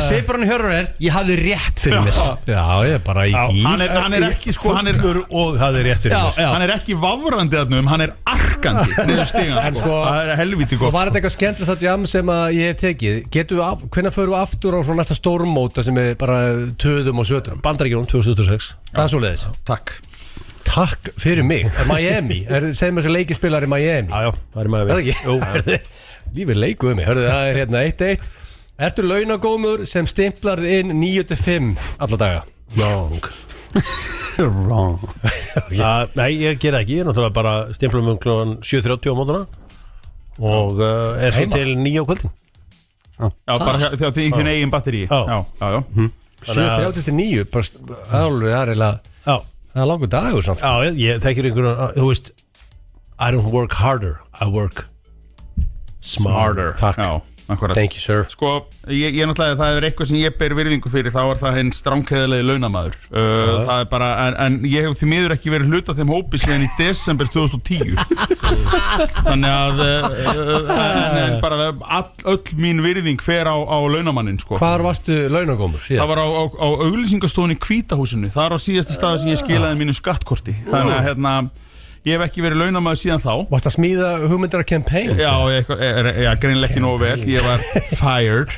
svipurinn Hjörvar ég hafði rétt fyrir mér ég er bara í gír hann er ekki sko, og hafði rétt fyrir mér hann er ekki vavrandi þarna hann er arkandi niður stigan sko, það er helviti gott var þetta eitthvað skemmtilegt það jam sem að ég hef tekið hvernig förum við aftur á næsta stórmóta sem er bara töðum og söturum Bandaríkjunum 2026 það er svo leiðis takk fyrir mig Miami segð mér sem leikispilar í Miami það er í Miami lífið leikuð mig það er hérna 1-1 ertu launagómur sem stimplar inn 9-5 alla daga wrong nei ég ger það ekki ég er náttúrulega bara stimplar um klokkan 7:30 á mótana og er svo til 9 á kvöldin Já, bara þegar þín eigin batteri Já 7:39 það er langur dagur samt. Já, ég þekkir einhvern, þú veist I don't work harder, I work smarter. Takk akkurat. Thank you sir. Sko, ég náttúrulega, það er eitthvað sem ég ber virðingu fyrir, þá er það hinn stránkæðilegi launamaður það er bara, en ég hef því miður ekki verið hluta þeim hópi síðan í desember 2010 þannig að en bara öll mín virðing fer á launamannin sko. Hvar varstu launagómur síðan? Það var á auglýsingastofunni Hvítahúsinu, það var á síðasta staði sem ég skilaði mínu skattkorti þannig að ég hef ekki verið launamaður síðan þá. Varst að smíða hugmyndar campaigns? Já, greinilega ekki nógu vel. Ég var fired.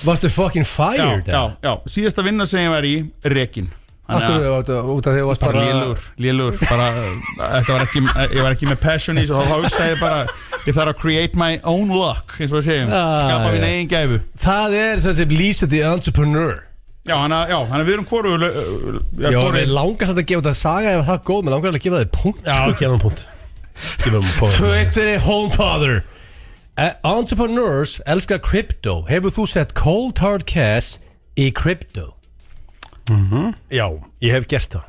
Varstu fucking fired? Já, síðasta vinna sem ég var í rekin. Út af því að þú varst bara lélugur bara, ég var ekki með passion í svo þá hugsaði ég bara ég þarf að create my own luck eins og við segjum, skapa mín eigin gæfu. Það er sem lýsir the entrepreneur. Já, hann við erum hvoru Mér langast að gefa þetta saga ef það er góð, mér langar að gefa það punkt. Já, gefa það punkt. 2-1 fyrir Homefather. Entrepreneurs elskar crypto. Hefur þú sett cold hard cash í crypto? Já, ég hef gert það.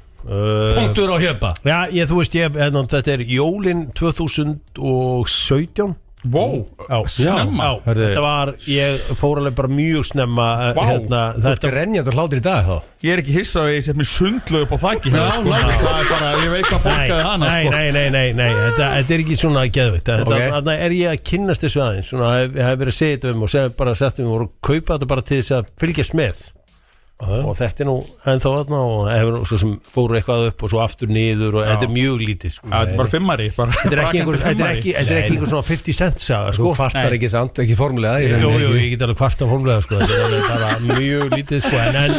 Punktur á hjöpa. Já, þú veist, þetta er jólin 2017. Wow, snemma. Þetta var, ég fór alveg bara mjög snemma. Þú ert renjandi hlátur í dag þá. Ég er ekki hissa að ég set mér sundlu upp á þakki það er bara, ég veit hvað borgaði hana Nei, þetta er ekki svona geðvitt. Þannig er ég að kynnast þessu aðeins. Ég hef verið að segja þetta og segja bara að setja og kaupa þetta bara til þess að fylgjast með og þetta er nú ennþá þarna og hefur svo sem fóru eitthvað upp og svo aftur niður og þetta er mjög lítið sko. Þetta er bara fimmari Þetta er ekki einhver svona 50 cent saga sko. Þú kvartar ekki samt, ekki formulega Jú, ég get alveg kvartar formulega sko. Þetta er bara mjög lítið sko. En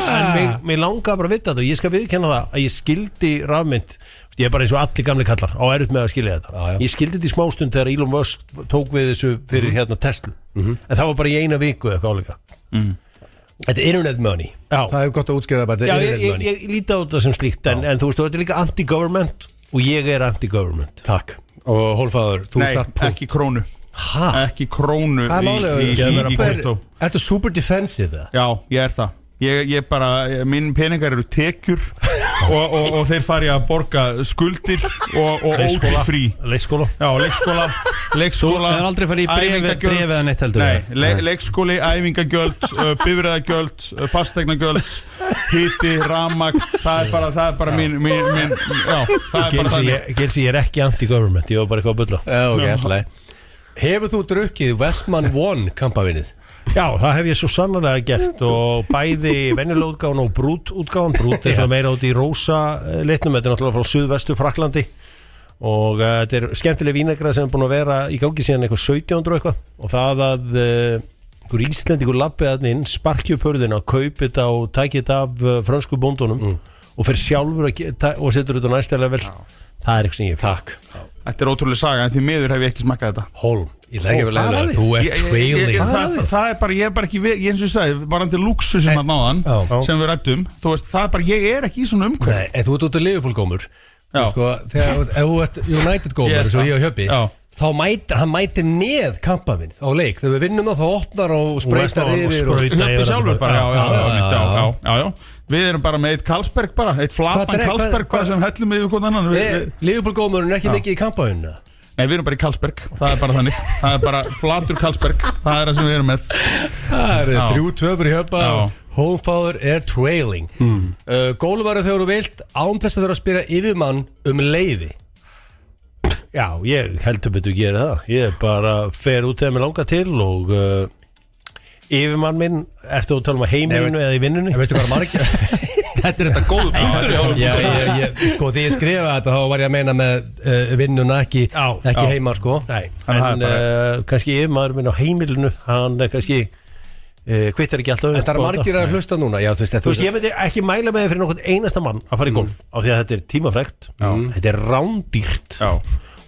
mér langar bara að vita þetta og ég skal viðurkenna það að ég skildi rafmynd. Ég er bara eins og allir gamli kallar á erut með að skilja þetta Ég skildi þetta í smástund þegar Elon Musk tók við þessu fyrir Tesla en það var bara í eina viku eitthvað álíka Þetta er internet money. Það er gott að útskýra það. Ég líti á þetta sem slíkt en þú veist, þetta er líka anti-government og ég er anti-government. Takk. Og Hólfaður, þú þarf ekki krónu. Ekki krónu í krypto. Ertu super defensive? Já, ég er það. Ég bara, minn peningar eru tekjur og þeir fari að borga skuldir og óti frí. Leikskóla. Já, leikskóla. Það er aldrei farið í brefið eða neitt heldur. Nei, leikskóli, æfingagjöld, bifreiðagjöld, fastegna-gjöld, hiti, rafmagn. Það er bara mín, já, það er bara þannig. Gelsi, ég er ekki anti-government, ég var bara eitthvað að bulla. Ok, alltaf. Hefur þú drukkið Westman One kampavinnið? Já, það hef ég svo sannarlega gert og bæði venjulega útgáfan og brútútgáfan. Brút er svona meira út í rósa litnum, þetta er náttúrulega frá suðvestu Fraklandi og þetta er skemmtileg vínagrað sem er búin að vera í gangi síðan eitthvað 1700 og eitthvað og það að einhver Íslendingur lappið að inn, sparki upp hurðina, kaupi þetta og tæki þetta af frönsku bóndunum og fer sjálfur og setur þetta á næsta level. Það er eitthvað sem ég Takk. Þetta er ótrúlega saga en því miður hef ég ekki smakkað þetta. Hólm, ég læg ekki vel að þú ert trailing. Það er bara, ég er bara ekki, eins og ég sagði, varandi luxusinn að náðan sem við rættum, þú veist, það er bara, ég er ekki í svona umhverf. Nei, en þú ert út af Liverpool-gómur, sko, þegar þú ert United-gómur, svo ég og Hjöppi, þá hann mætir með kampavinn á leik, þegar við vinnum þá opnar og spreytar yfir og Hjöppi sjálfur bara, já. Við erum bara með eitt Carlsberg bara, eitt flatan Carlsberg hvað sem hellum við hvort annan. Liverpool-gómurinn er ekki mikið í kampavinnina? Nei, við erum bara í Carlsberg, það er bara þannig. Það er bara flatur Carlsberg, það er það sem við erum með. Það er 3-2 fyrir Hjöppa og Hólfaður er trailing. Gólvarður þegar þú vilt án þess að þurfa að spyrja yfirmann leyfi. Já, ég heldur betur að gera það. Ég bara fer út þegar mér langar til og yfirmann minn, ertu að tala um heimilinu eða í vinnunni? Veistu hvað margir? Þetta er þetta góð punktur. Sko, þegar ég skrifa þetta þá var ég að meina með vinnuna ekki heima, sko. Nei, en kannski yfirmaður minn á heimilinu, hann kannski kvittar ekki alltaf. En það er margir að hlusta núna. Já, þú veist, ég veit ekki mæla með þið fyrir nokkurn einasta mann að fara í golf, af því að þetta er tímafrekt, þetta er rándýrt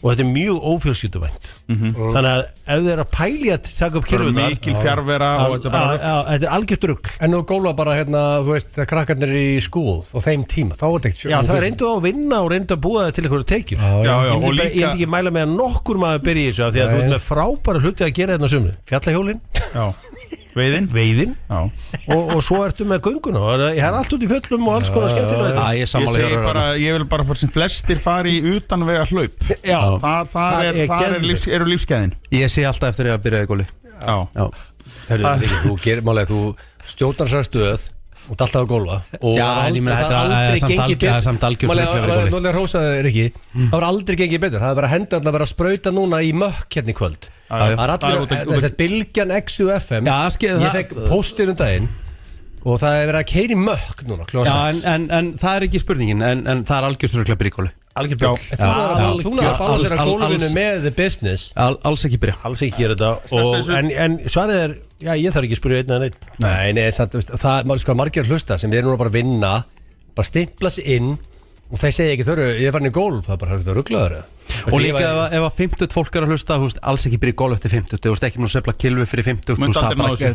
og þetta er mjög ófjölskylduvænt þannig að ef þið að pæli að taka upp kylfunar mikil fjarvera og þetta bara þetta er algjört rugl En þú góla bara þú veist, þegar krakkarnir er í skúl og þeim tíma, þá er þetta ekkert Já, það reyndu á að vinna og reyndu að búa það til einhverju tekjur og Ég líka myndi ekki mæla með að nokkur maður byrja í þessu af því að þú ert með frábæra hluti að gera þetta sumri Fjallahjólin, veiðin og svo ertu með gönguna og það er allt út í fjöllum og alls konar skemmtilega Ég vil bara fyrir sem flestir fari utanvega hlaup Það eru lífskeiðin Ég sé alltaf eftir að byrja í góli Þú stjórnar sér stöð og alltaf að gólfa og það er samt algjör Nólega rósaði Rikki það var aldrei gengið betur, það er bara hendur að vera að sprauta núna í mökk hérna í kvöld það er allir, þess að Bilgjan XUFM ég fekk póstir daginn og það er verið að keyra í mökk núna en það er ekki spurningin en það er algjör fyrir að byrja í góli Þú náðu að fána sér að gólfinu með the business Alls ekki byrja Alls ekki gera þetta en svarið er, já ég þarf ekki að spyrja einn eða neitt Nei, það er margir að hlusta sem við erum núna bara að vinna bara stimpla sig inn og þeir segja ekki þörru, ég er farin í golf það er bara þetta rugglaður og líka ef að 50 fólk er að hlusta alls ekki byrja í golf eftir 50 þú veist ekki með að söfla kilvi fyrir 50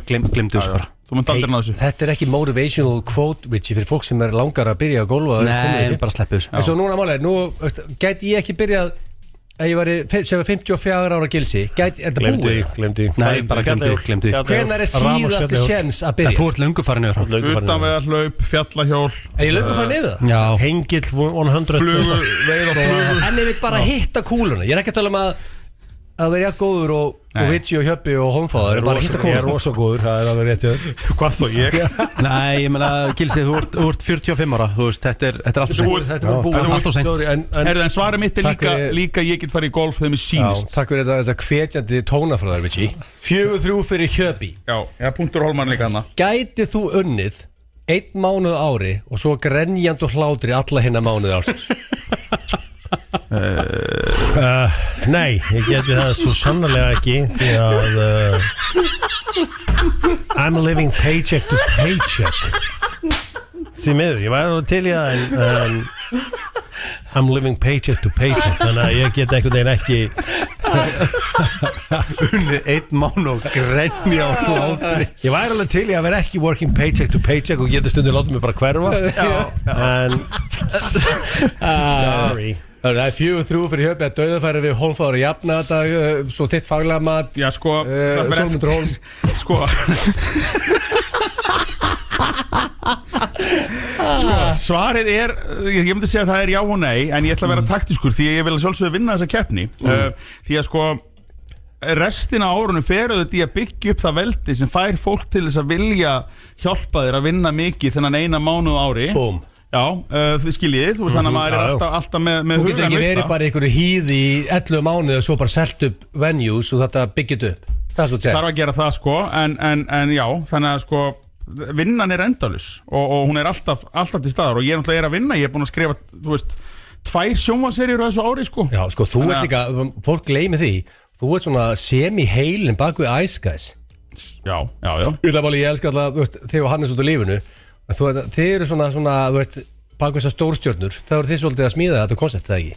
glemdu þessu bara Þetta er ekki motivational quote Richie fyrir fólk sem er langar að byrja að golfa Nei, bara sleppu þessu En svo núna málega, nú gæti ég ekki byrjað að ég var 54 ára gilsi er þetta búið? Glemdi Nei, bara glemdi Hvenær er síðasti sjens að byrja? Þú ert löngu farin yfir Utanvega hlaup, fjallahjól Er ég löngu farin yfir það? Já Hengill 100 Flugu, veið og flugu En ef við bara hitta kúluna Ég er ekki að tala að vera góður og Richie og Hjöppi og Holmfáður Ég er rosa góður, það er alveg rétt Hvað þó ég? Nei, ég meina, Gilsi, þú ert 45 ára Þú veist, þetta er alltaf seint Þetta er alltaf seint En svarið mitt er líka ég get farið í golf þegar mér sýnist Takk fyrir þetta hvetjandi tónafröðar, Richie 4-3 fyrir Hjöppi Já, punktur Holman líka hana Gæti þú unnið 1 mánuð ári og svo grenjand og hlátri alla hinna mánuð ársins Nei, ég geti það svo sannarlega ekki því að I'm living paycheck to paycheck því miður, ég væri alveg til í það en I'm living paycheck to paycheck þannig að ég get einhvern veginn ekki unnið 1 mánuð og grenja og hlátri Ég væri alveg til í að vera ekki working paycheck to paycheck og geti stundið látið mig bara hverfa en sorry Það er 4-3 fyrir Hjöppi að dauðafæri við Holmfáður að jafna þetta svo þitt faglega mat Já, sko Sólmundur Hólm Sko svarið er ég myndi segja að það er já og nei en ég ætla að vera taktískur því að ég vil að sjálfsögðu vinna þessa keppni því að sko restina af árunum fer auðvitað í að byggja upp það veldi sem fær fólk til þess að vilja hjálpa þér að vinna mikið þennan eina mánuð á ári Búm Já, þið skiljið, þú veist þannig að maður er alltaf með Þú getur ekki verið bara einhverju hýð í 11 mánuð og svo bara selt upp venues og þetta byggjit upp Það er svo að segja Þarf að gera það sko, en já, þannig að sko vinnan er endalaus og hún er alltaf til staðar og ég náttúrulega er að vinna, ég er búin að skrifa, þú veist 2 sjónvarpsseríur á þessu ári sko Já, sko, þú ert líka, fólk gleymi því þú ert svona semi-heilin bak við Ice Guys Já Ég elska alltaf, þig og Hannes út á lífinu Þið eru svona þú veist, bak við þessar stórstjörnur þá eru þið svolítið að smíða þetta koncept, það ekki?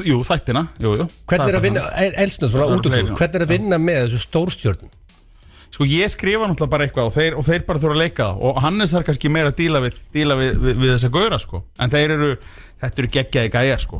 Jú, þættina, jú Hvernig er að vinna, elsnöð, svona út og túr hvernig er að vinna með þessu stórstjörnum? Sko ég skrifa náttúrulega bara eitthvað og þeir bara þurfa að leika það og Hannes þarf kannski meira að díla við þessa gauðra sko en þetta eru geggjaði gæjar sko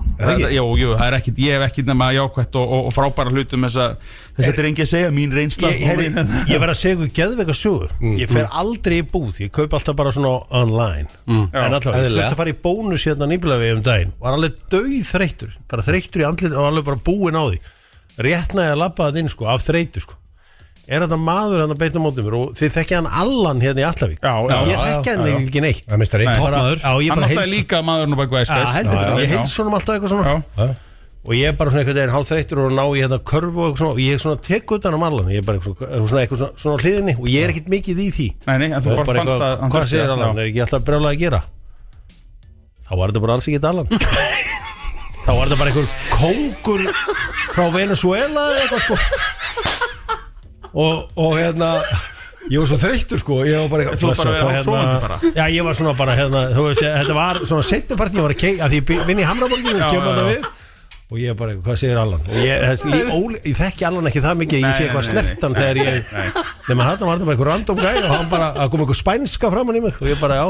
Jú, það er ekkit, ég hef ekkit nema jákvætt og frábæra hlutum þetta er engi að segja, mín reynsla Ég verð að segja ykkur geðveika sögur Ég fer aldrei í búð, ég kaup alltaf bara svona online en alltaf, ég þurfti að fara í bónus hérna nýbúlega við daginn var alveg dauðþreyttur bara þreyttur í andlit og alveg bara búinn á því réttnaði að labba það inn sko, af þreytu sko þetta maður hann að beita mótið mér og þið þekkja hann Allan hérna í Allavík ég þekkja hann ekki neitt Það mistar einn toppmaður Hann alltaf líka maðurinn og bara Ice Guys ég heils honum alltaf eitthvað svona og ég er bara svona einhvern veginn hálf þreyttur og ná í hérna körfu og svona og ég svona tek utan Allan ég er bara eitthvað svona á hliðinni og ég er ekkert mikið í því Nei, en þú bara fannst að hvað segir Allan, er ekki alltaf brjálað að gera þá var þetta bara alls ekki Allan þá var þetta bara einhver kóngur frá Venezuela eða eitthvað sko og hérna ég var svo þreyttur sko ég var bara þú bara verið hálfsofandi bara já ég var svona bara hérna þú veist þetta var svona setjapartí ég var að því ég vinn í Hamraborginu og kemur það við og ég bara, hvað segir Allan og ég þekki Allan ekki það mikið ég sé eitthvað snertan þegar ég nema hann var bara eitthvað random gæ og hann bara að koma eitthvað spænska framan í mig og ég bara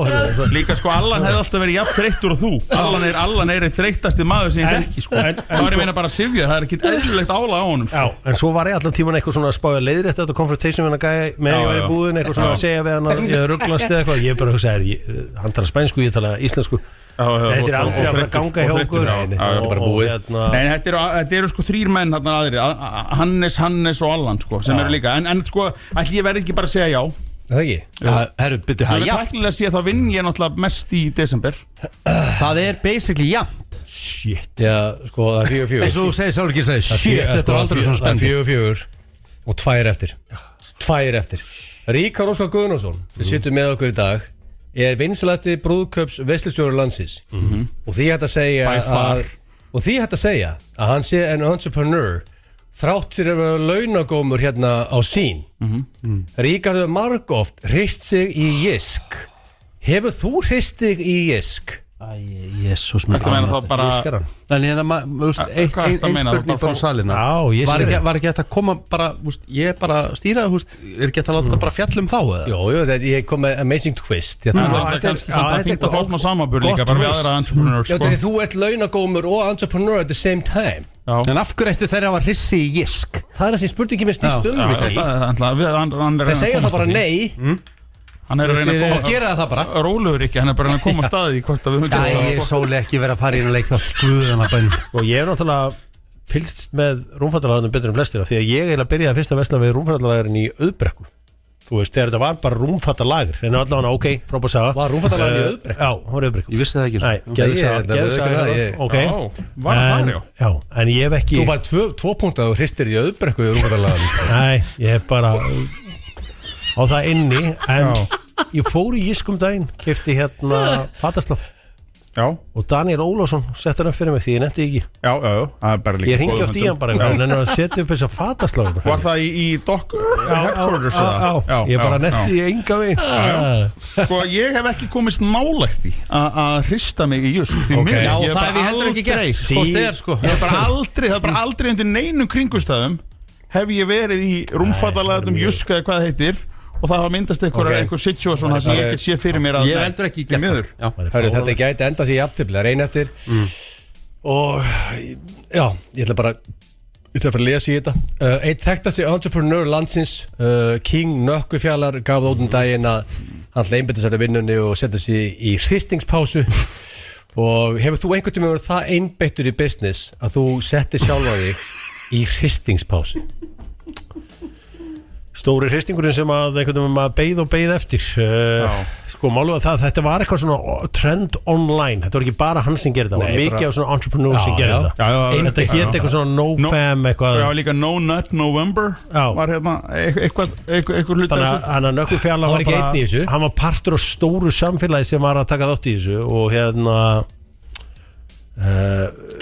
líka sko Allan hefði alltaf verið jafn þreyttur og þú Allan er einn þreyttasti maður sem ég þekki sko þá er ég meina bara Sivja, það er ekkit eðlilegt álag á honum sko. En svo var ég allan tíman eitthvað svona að spája leiðrétt þetta confrontation við hann gæ með ég var í búðin eitthvað svona að segja við hann ég rugglast eða eitthvað ég bara hugsa hann tala spænsku, ég tala íslensku þetta er aldrei að ganga hjá okkur þetta er bara búið Nei, þetta eru sko 3 menn þarna aðrir Hannes og Allan sko sem eru líka en sko, ætli ég verði ekki bara að segja já Það ekki? Herru, byrju, það er jafnt tæknilega að sé þá vinn ég náttúrulega mest í desember Það er basically jafnt Shit Já, sko, það er 4-4 eins og þú segir sjálf ekki shit, þetta er aldrei svona Það spennt er 4-4 og 2 eftir Ríkar Óskar Guðnason við sittum með okkur í dag er vinsalætti brúðköps veislustjóri landsins og því hægt að segja að hann sé en entrepreneur þrátt fyrir að vera launagómur hérna á sín Ríkar hefur margoft hrist sig í jisk Hefur þú hrist þig í jisk? Jésús Þetta meina þá bara En ég einn spurning frá salina Var ekki þetta að koma bara ég bara stýra, er ekki þetta að láta bara fjallum þá eða? Jó, ég kom með amazing twist Þetta er kannski samt að fínt að fá smá samanburð líka bara við aðra entrepreneur Já, þú ert launagómur og entrepreneur at the same time En af hverju ættu þeirra að var hrissi í jisk? Það er þessi spurningi með snýst Þeir segja það bara nei Hann er að reyna Og gera það bara Rólegur ekki, hann er bara að koma að staði hvort að við höfum Ég er sóli ekki verið að fara inn og leik það Guðana bönn Og ég hef náttúrulega fylgst með rúmfattalagarnum betur en flestir því að ég eiginlega byrjaði fyrst að vesla við rúmfattalagurinn í Auðbrekku Þú veist, þegar þetta var bara rúmfattalagur en allavega, ok, frábæð saga Var rúmfattalagurinn í Auðbrekku? Já, hún var í Auðbrekku Ég vissi það ekki Nei, geðsaga, ok Var það Já, en ég hef ekki Þú var 2 punktar og hristir í Auðbrekku í rúmfattalagarinn Nei, ég hef bara á það inni en ég fór í Jiskum daginn kefti hérna fataslá Já og Daniel Ólafsson sett hann upp fyrir mig því ég nefndi ekki Já, það er bara líka Ég hringi oft í hann bara en hann að setja upp þess að fataslá Var það í Dock Headquarters? Já, ég bara nefndi enga veginn Sko, ég hef ekki komist nálægt því að hrista mig í Jisk Já, það hef ég heldur ekki gert Hvort er sko Það er bara aldrei undir neinum kringustæðum hef ég verið í rúmfattalagarnum Jisk eða hvað það heitir og það hafa myndast einhver situation sem ég get sé fyrir mér að Ég heldur ekki gert það Þetta gæti enda sér í aftöfli að reyna eftir og já, ég ætla bara að fara að lesa í þetta Einn þekktasti entrepreneur landsins King Nökkufjallar gaf það út daginn að hann einbeitti sér að vinnunni og setja sig í hristingspásu og hefur þú einhvern tíma verið það einbeittur í business að þú setti sjálfa þig í hristingspásu Stóri hristingurinn sem að einhvern veginn maður beið eftir sko málu að þetta var eitthvað svona trend online, þetta var ekki bara hann sem gerði það var mikið af svona entrepreneur sem gerði það þetta hétt eitthvað svona no-fam eitthvað Já, líka No Nut November var hérna eitthvað hlut Þannig að Nökkufjallar var bara hann var partur á stóru samfélagi sem var að taka þátt í þessu og hérna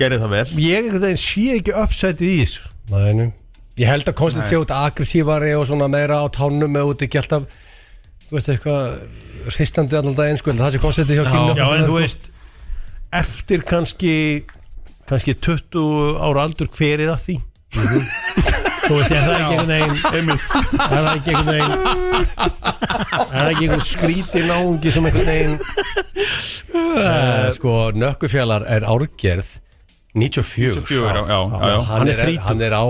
gerði það vel Ég sé ekki uppsætið í þessu Nei, ég held að konstant sé út aggressívari og svona meira á tánum eða út ekki alltaf þú veist eitthvað hristandi allan daginn sko, það sé konstantið hjá King Já, en þú veist eftir kannski 20 ára aldur hver er að því þú veist, er það ekki einhvern veginn er það ekki einhvern skríti náungi sem einhvern veginn sko, Nökkufjallar er árgerð 94 hann er á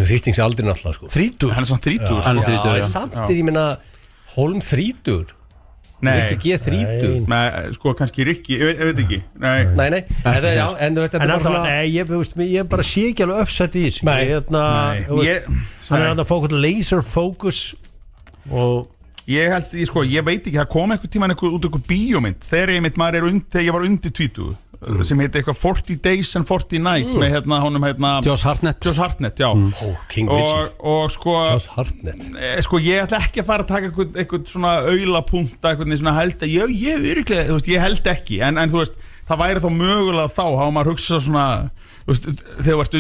hristingsaldrin alltaf sko 30 Hann er svona 30 hann er samt ég meina Hólm 30 Rikki G 30 Nei, sko kannski Rikki, ég veit ekki Nei en ég bara sé ekki alveg uppsett í þessu hann er að fá eitthvað laser focus og ég veit ekki, það kom einhver tíma út einhver bíómynd þegar ég var undir 20 sem heiti eitthvað 40 Days and 40 Nights með honum Josh Hartnett, já King Richie og sko Josh Hartnett sko ég ætla ekki að fara að taka eitthvað svona aulapunta eitthvað svona held að ég virkilega, þú veist, ég held ekki en þú veist, það væri þá mögulega þá hafa maður hugsað svona þegar þú ert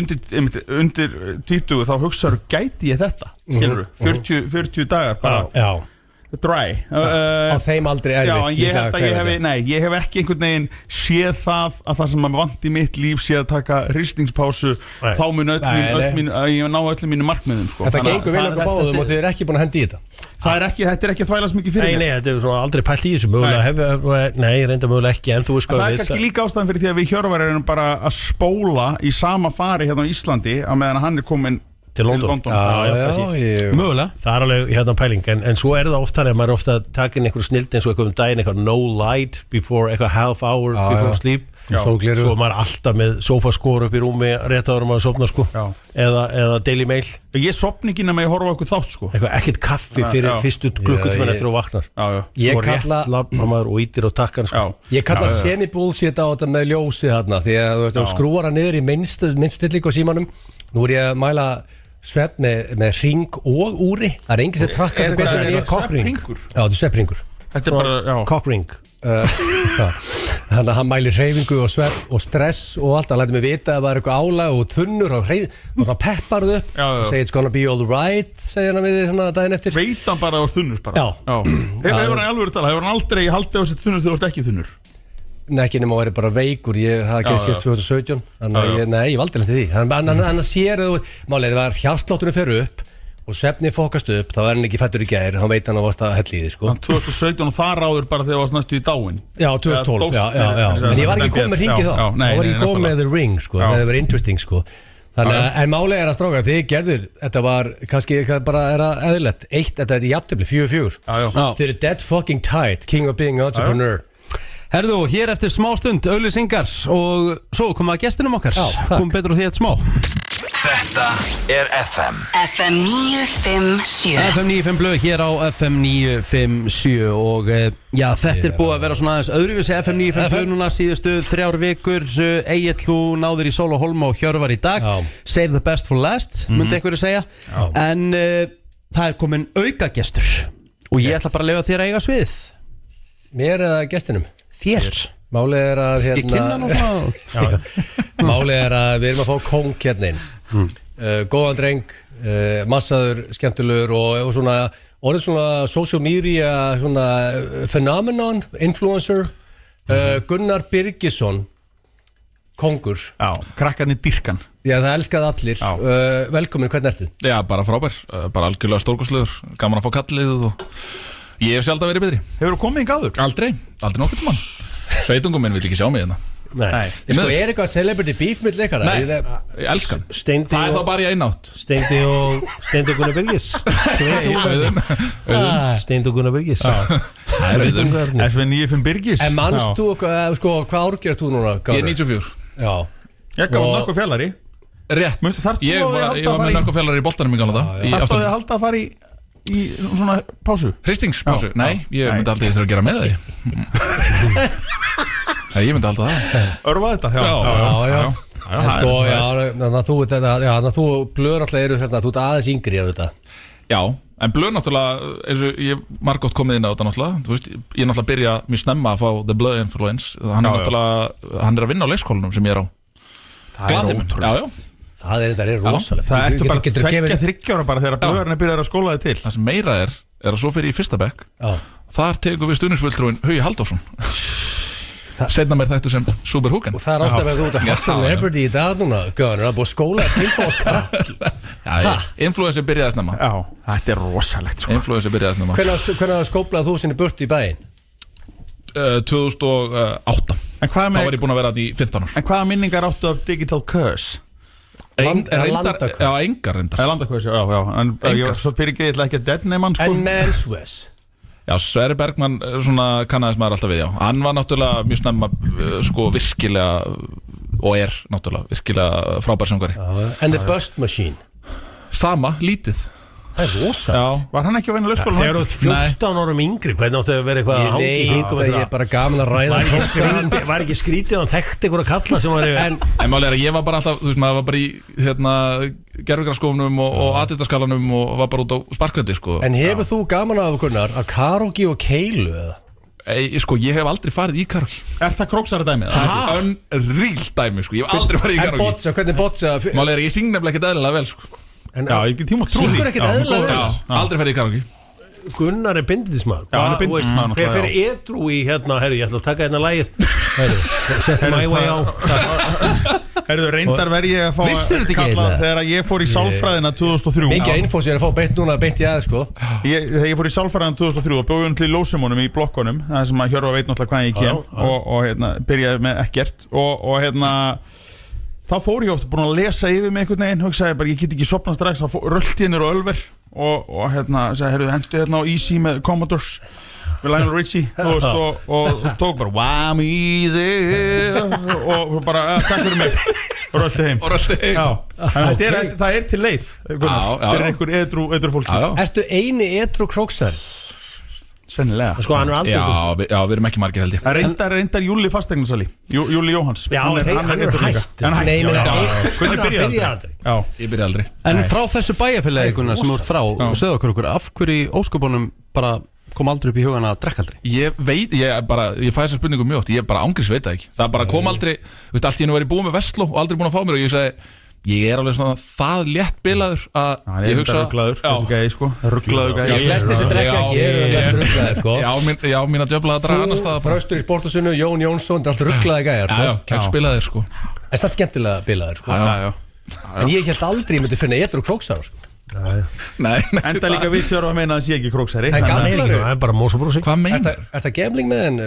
undir 20 þá hugsaður gæti ég þetta skilurðu, 40 dagar bara dry Á þeim aldrei Já, en erfitt ég held að ég hef ekki einhvern veginn séð það að það sem maður vant í mitt líf sé að taka hristingspásu þá mun ég ná öllum mínu markmiðum sko. Það gengur vel okkur báðum og þið er ekki búin að hendi í þetta Þetta er ekki að þvælast mikið fyrir Nei, þetta er svona aldrei pælt í þessu Nei, reynda mögulega ekki en þú veist Það er kannski líka ástæðan fyrir því að við Hjörvar erum bara að spóla í sama fari hérna á Íslandi á meðan hann er komin til London Mögulega Það er alveg hérna pæling en svo er það ofta að maður er ofta að taka inn einhverju snild eins og eitthvað daginn eitthvað no light before eitthvað half hour before sleep svo er maður alltaf með sofaskor upp í rúmi rétt áður maður sofna sko eða Daily Mail Ég sopni ekki nema ég horfa á eitthvað þátt sko eitthvað ekkert kaffi fyrir fyrstu klukkutíman eftir að vaknar Ég svo rétt lappa maður og ítir á takkan sko Ég kalla semi-bullshit á þetta með ljósið þarna því að þú skrúar hann niður í minnst stilling á símanum Nú er ég að mæla svefn með ring og úri Það er enginn sem trakkar Er þetta cockring Já, þetta er svefnringur Þetta er bara, cockring Þannig að hann mælir hreyfingu og svefn og stress og allt hann lætur mig vita að það er eitthvað álag og þunnur og það peppar þau og segir it's gonna be alright segir hann við þig svona daginn eftir Veit hann bara á þunnur bara Hefur hann alveg tala, hefur hann aldrei haldið á sér þunnur þegar þú ert ekki þunnur Nei, ekki nema að vera bara veikur, það ekki síðast 2017 Þannig að ég valdi henni því Hann sér þú, málega það var hjartsláttunum fyrir upp og svefni fókast upp, þá er hann ekki fættur í gær hann veit hann að varst að hella í því sko 2017 og það ráður bara þegar varst næstu í dáin Já, 2012, en ég var ekki komið með ringi þá Þá var ég komið með the ring sko, það var interesting sko Þannig að, en málega er að stráka, þið gerðir, þetta var kannski bara er að eðlilegt þetta er jafntefli, 4-4 Þið eru dead fucking tight, king of being entrepreneur Herðu, hér eftir smá stund, auglýsingar og svo koma að gestinum okkar Kom betur úr því að smá Þetta er FM FM 957 FM 95 blöð hér á FM 957 og já, þetta er búið að vera svona aðeins öðruvísi FM 95 blöð núna síðustu 3 vikur Egill, þú náður í Sól og Hólma og Hjörvar í dag Save the best for last, myndi einhverju segja En það er komin aukagestur og ég ætla bara að leyfa þér að eiga sviðið Mér eða gestinum? Þér Málið er að Málið er að við erum að fá kóng hérna inn góðan dreng massaður, skemmtilegur og svona orðið svona social media svona phenomenon, influencer Gunnar Birgisson kongur krakkarnir dýrkan Já, það elskaði allir velkomin, hvernig ertu? Já, bara frábær, bara algjörlega stórkostlegur gaman að fá kallið og ég hef sjálf að verið betri Hefur þú komið í gáður? Aldrei nokkuð til mann Sveitungum minn vill ekki sjá mig hérna Nei. Sko, er eitthvað celebrity beef mitt leikara? Nei, ég elskan Það er þá bara í einátt Steindi og Gunnar Birgis Steindi og Gunnar Birgis Það er Auðun FM 95 Birgis En mannst þú, sko, hvað ár gerst þú núna? Ég er 94 Já Ég gaf hann nokkuð fjallari Rétt Ég var með nokkuð fjallari í boltanum í gamla dag Þarftu að halda að fara í svona pásu? Hristingspásu? Nei, ég myndi aldrei þess að gera með það Ég myndi alltaf það Örfa þetta? Já En sko, þannig að þú blöður alltaf eru hérna, þú ert aðeins yngri að þetta Já, en blöð náttúrulega eins og ég margótt komið inn á þetta náttúrulega Þú veist, ég náttúrulega byrja mjög snemma að fá The Blöð Influence Hann er náttúrulega, hann er að vinna á leikskólanum sem ég er á Glaðheimum Það er rosalega Það ertu bara 2-3 ára bara þegar blöðurinn er byrjað að skóla þig til Það sem meira er að svo fyrir í fyrsta bekk Þar tekur við stuðningsfulltrúin Hugi Halldórsson Seinna mér þættu sem Superhúken Og það er ástæðan að þú ert að hafa celebrity í dag núna Gunnar, að búið skóla tilfáskara Influencer byrjaði snemma Já, þetta er rosalegt sko Influencer byrjaði snemma Hvernig skóplaði þú sinni burt í bæinn? 2008 Þá var ég búin að vera þetta í 15 ár En hvaða minningar áttu af Digital Curse? Landakvöss Já, engar reyndar Landakvöss, já En svo fyrir ekki eitthvað ekki að dead name hann sko En Menswes Já, Sverri Bergmann svona kannaðist maður alltaf við, já. Hann var náttúrulega mjög snemma, sko, virkilega, og er náttúrulega virkilega frábær söngvari. And the Bust Machine? Sama, lítið. Það er rosa. Já. Var hann ekki að vinna leikskóla? Þegar þú ert 14 árum yngri, hvernig áttu að vera eitthvað að hangi? Ég er bara gaman að ræða. Var ekki skrítið að hann þekkti ykkur að kalla sem var En málega er að ég var bara alltaf, þú veist, maður var bara í, gerfugraskófnum og aðdýrtaskalanum og var bara út á sparkvöldi, sko. En hefur þú gaman af Gunnar að karaoke og keilu, eða? Sko, ég hef aldrei farið í karaoke. Það króksara dæmið? Það er unreal dæmi, sko. Ég hef aldrei farið í karaoke. En botsa, hvernig botsa? Málega er ég syng nefnilega ekkert eðlilega vel, sko. Já, ekki tíma syngur ekkert eðlilega vel? Já, aldrei farið í karaoke. Gunnar er bindindismar. Já, hann er bindindismaður, Hver náttúrulega, fyrir edru í hérna, herru, ég ætla að taka hérna lagið. Herru, setja my way á. Herðu, reyndar verð ég að fá Vissirðu þetta ekki kalla eiginlega? þegar ég fór í sálfræðina 2003. Mikið info sem ég er að fá beint núna, beint í aðeins sko. Þegar ég fór í sálfræðina 2003 og bjóðum til lósimunum í blokkunum, það sem að Hjörvar veit náttúrulega hvað ég kem og hérna, byrjaði með ekkert og hérna þá fór ég ofta búin að lesa yfir mig einhvern veginn, hugsaði bara ég get ekki sopnað strax, þá rölti hennir og Ölver og hérna, sagði, herru, hendu hérna á Easy með Commodores við Lionel Richie, þú veist, og tók bara Wham Easy og bara, takk fyrir mig og rölti heim. Já, þannig að það er til leið, Gunnar, fyrir einhver edru fólki. Ertu eini edru króksari? Sennilega. Sko, hann er aldrei Já, við erum ekki margir held ég. Reyndar Júli fasteignarsali, Júli Jóhanns. Já, hann er hætt. Nei, ég meina, hvernig byrjaði aldrei? Já. Ég byrja aldrei. En frá þessu bæjarfélagi Gunnar sem þú ert frá, segðu okkur af hverju í ósköpunum bara kom aldrei upp í hugan að drekka aldrei? Ég veit, ég fæ þessa spurningu mjög oft. Ég bara ángriðs veit það ekki. Það bara kom aldrei, þú veist, allt í hennu verið búið með Vestló og aldrei búin að fá mér og ég segi ég er alveg svona það létt bilaður að ég hugsa rugglaður gæi. Flestir sem drekka ekki eru rugglaðir sko. Já, mín að djöfla að draga annars staðar. Þröstur í sportasunnu, Jón Jónsson, það er alltaf rugglaði gæjar sko. Já, keggsbilaðir sko. En samt skemmtilega bilaðir sko. En ég held aldrei ég myndi finna edru króksara sko. Nei. Enda líka við þurfum að meina að það sé ekki króksari. En gamlaru, það er bara mósabrósi. Hvað meina? Er það gambling með henn?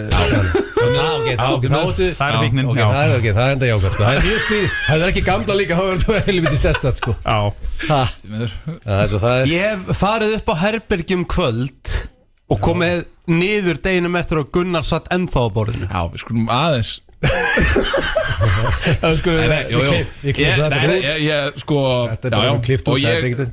Það er viknin. Það er enda jákvæmt sko. Það er mjög smíð. Það er ekki gamla líka, þá er það helviti sérstætt sko. Ég hef farið upp á herbergjum kvöld og komið niður deginum eftir að Gunnar satt ennþá á borðinu. Já, við skulum aðeins Ég sko Þetta er bara klift út.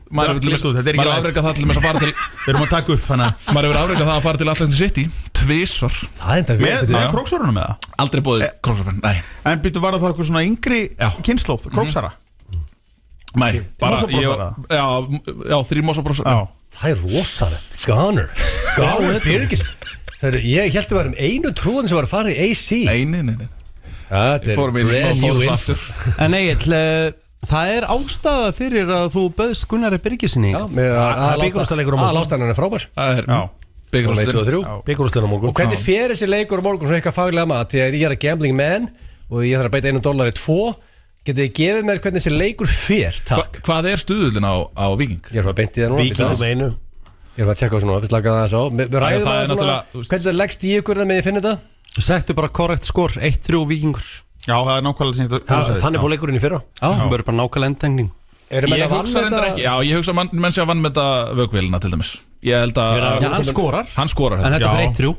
Maður hefur afreikað það til þess að fara til Við erum að taka upp hana. Maður hefur afreikað það að fara til Atlantic City tvisvar. Það er enda Með króksarunum með það? Aldrei bóðið króksarunum, nei. En býttu var það eitthvað svona yngri kynnslóð, króksara? Nei, bara Mosabrossara? Já, 3 Mosabrossara. Það er rosalegt. Gunnar Birgis. Ég held að við varum einu trúðin sem var að fara í AC. Nei. Það er brand new info. En Egill, það er ástæða fyrir að þú bauðst Gunnari Birgisinni. Já, með byggarúrslalegur á morgun. Aðlástanan er frábær. Það er Byggarúrslein á morgun. Og hvernig fer þessi leikur á morgun svona eitthvað faglega mat? Þegar ég er að gambling man og ég þarf að beita $1 í 2. Getið þið gefið mér hvernig þessi leikur fer? Takk. Hvað er stuðullin á Viking? Ég er að beita í það núna. Víkingum einu. Ég er að tjekka á svona, við slakaðum það svo. Ræðum það svona, hvernig það leggst í ykkur með ég finna þetta? Settu bara korrekt skor, 1-3 Víkingur. Já, það er nákvæmlega sem þetta. Þannig fór leikurinn í fyrra. Já, það verður bara nákvæmlega endtengning. Ég hugsa reyndar ekki. Já, ég hugsa menn sé að vann með þetta vökvélina til dæmis. Ég held að hann skorar. Hann skorar. En þetta er 1-3.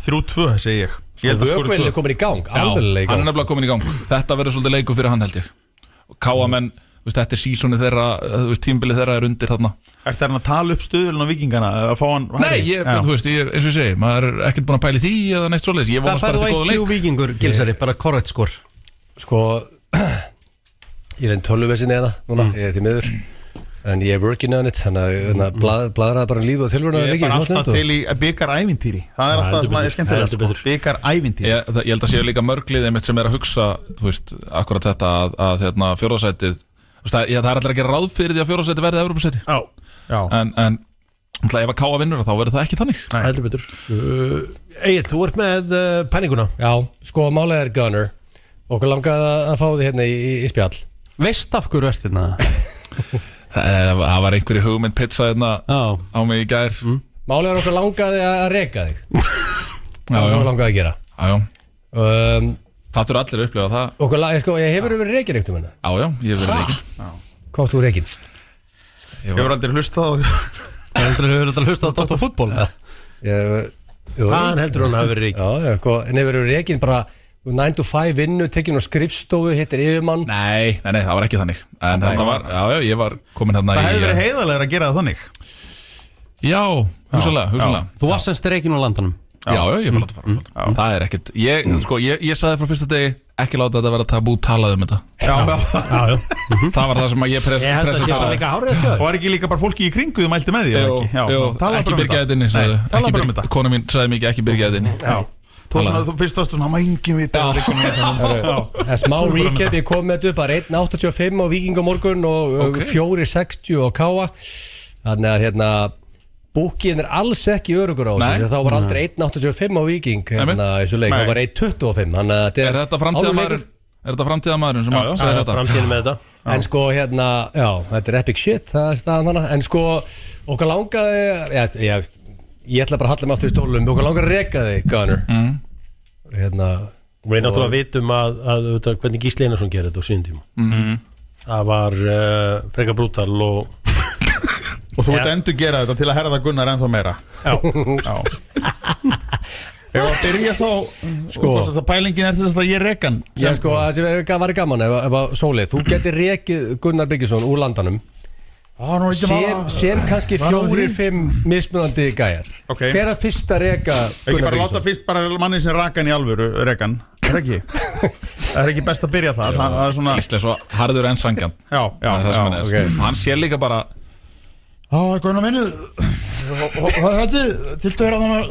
3-2 segi ég. Vökvélin er komin í gang, alveg hann er nefnilega komin í gang. Þetta verður svolítið leikur fyrir hann held ég. Káamenn, þetta er sísoni þeirra, tímbilið þeirra er undir þarna. Ertu að tala upp stuðulinn á Víkingana að fá hann? Nei, þú veist, eins og ég segi, maður er ekkert búin að pæli því eða neitt svoleiðis. Ég vonast bara til góða leik. Hvað færðu 1-3 Víkingur, Gilsari, bara korrekt skor? Sko, ég er einn tölvuvesinni eða núna, ég er því miður. En ég er working on it, þannig að bladraði bara lífið og tilvörnaði leikir. Ég er bara alltaf til í byggarævintýri. Það er alltaf sem að ég skemmtilega sko. Byggarævintýri. Ég held að séu líka mörglið einmitt sem er að hugsa, þú veist, akkurat þetta að fjórðasætið, það er allir ekki ráð fyrir því að fjórðasætið verði Evrópusæti. Já. En ef að Káa vinnur þá verður það ekki þannig. Heldur betur. Egill, þú ert með pælinguna. Já, sko, málega er Gunnar. Okkur langaði að fá þig hérna í spjall. Veist af hverju ert hérna? Það var einhverju hugmynd pizza hérna á mig í gær. Málega er okkur langaði að reka þig. Það var langaði að gera. Það þurfa allir að upplifa það. Okkur, sko, hefur verið rekin eftir minna? Já, ég hef verið rekin. Hvað þú rekin? Hefur aldrei hlustað á Hefur aldrei hlustað á Dr. Fútból? Hann heldur hann að hafa verið rekin. Já, en hefur verið rekin bara 9 to 5 vinnu, tekinn á skrifstofu, hittir yfirmann. Nei, það var ekki þannig. En þetta var, ég var komin hérna Það hefur verið heiðarlegur að gera það þannig. Já, hugsanlega. Þú varst semst rekin á landanum? Já, ég var látið að fara. Það er ekkert, ég sagði frá fyrsta degi, ekki láta þetta vera tabú, talaði um þetta. Já. Það var það sem ég Ég held að sé bara líka hárið þetta. Og var ekki líka bara fólki í kringu þú mælti með því? Jú, ekki byrjaðið inni, sagði. Kona mín sagði mikið ekki byrjaðið inni. Þú fyrst varstu svona, maður engin vita. Smá recap, ég kom með þetta upp að 1.85 á Víking á morgun og 4.60 á Káa. Þannig að búkinn alls ekki örugur á Nei. þessu. Þá var aldrei 1.85 á Víking hérna í þessu leik, Nei. þá var 1.25. Þannig að Er þetta framtíðamaðurinn? Er þetta framtíðamaðurinn sem að segja þetta? Framtíðin með þetta En sko hérna, já, þetta er epic shit, það er staðan þannig. En sko, okkar langaði, ég ætla bara að halla mig aftur í stólum, okkar langaði að reka þig, Gunnar. Hérna, Við náttúrulega vitum að hvernig Gísli Einarsson gerir þetta á sínum tíma Það var frekar brútal og þú ert endur gera þetta til að herða Gunnar ennþá meira. Já. Ef að byrja þá, það pælingin er þess að ég reka hann. Já sko, það sem var gaman ef að Sóli, þú getur rekið Gunnar Birgisson úr landanum sem kannski 4-5 mismunandi gæjar. Okay. Hver að fyrsta reka Ekki Gunnar bara Birgisson? láta fyrst bara manni sem raka hann í alvöru reka hann. Er ekki? Það er ekki best að byrja það. Það er svona... Gísli er svo harður en sanngjarn. Já, okay. Hann sér líka bara Gunnar minni, það er hætti til að vera þannig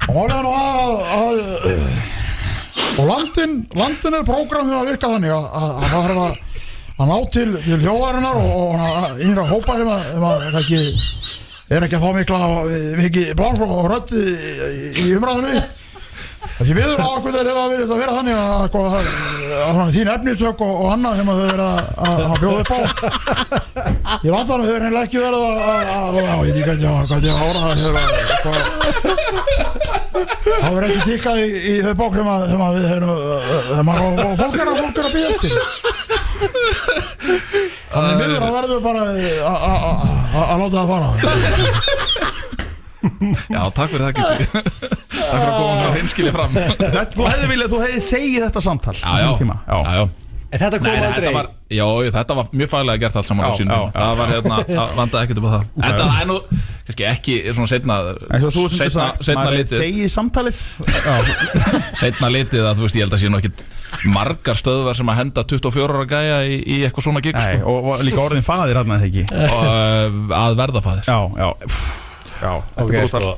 og málega nú og landin er prógram að virka þannig að það þarf að ná til þjóðarinnar og innra hópa sem að það ekki að fá mikið blár og rödd í umræðinu. Því miður ákveður hefur það verið þannig að þín efnistök og annað sem þau verið að bjóða upp á í landanum þau verið ekki verið að ég veit ekki hvað ég ára það verið ekki tikkað í þau bók sem að við og fólk er að býða eftir þannig miður að verður bara að láta það fara. Já, takk fyrir það Gísli. Takk fyrir að koma frá hinskili fram. Þú hefði þegið þetta samtal á sínum tíma. Já. En þetta kom aldrei. Þetta var mjög faglega gert allt saman á sínum tíma. Það var það vandaði ekkert upp á það. En það er nú kannski ekki svona seinna litið. Þegið samtalið. Seinna litið að þú veist, ég held að sé nú ekkert margar stöðvar sem að henda 24 ára gæja í eitthvað svona gig. Nei, og líka orðin faðir þarna ekki. Og að verða faðir. Já, okay, sko.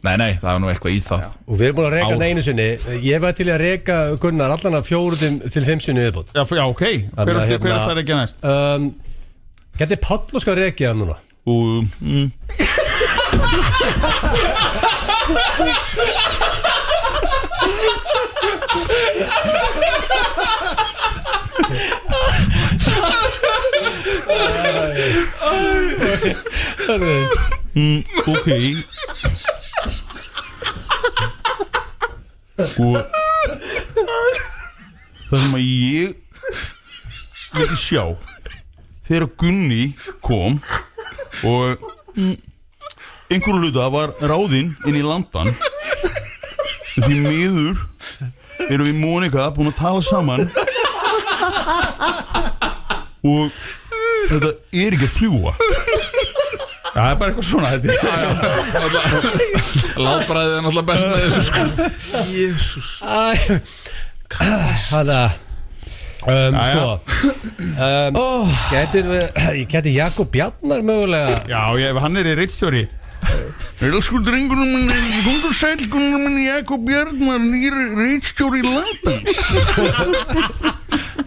Nei, það er nú eitthvað í það. Og við erum búin að reka hann einu sinni. Ég var til að reka Gunnar allan að 4-5 sinni viðbútt. Já, ok. Hver er það að rekja næst? Geti Páll skal rekja hann núna? Ok. Og það sem að ég vil sjá þegar Gunni kom og einhverju hluta var ráðinn inn í landan því miður erum við Mónika búin að tala saman og þetta er ekki að fljúa. Það er bara eitthvað svona Látbræðið er náttúrulega best með þessu sko. Jésús. Geti Jakob Bjarnar mögulega? Já, hann er í ritstjóri. Elsku drengurinn minn, komdu sæll Gunnar minn, Jakob Bjarnar, nýr ritstjóri landans.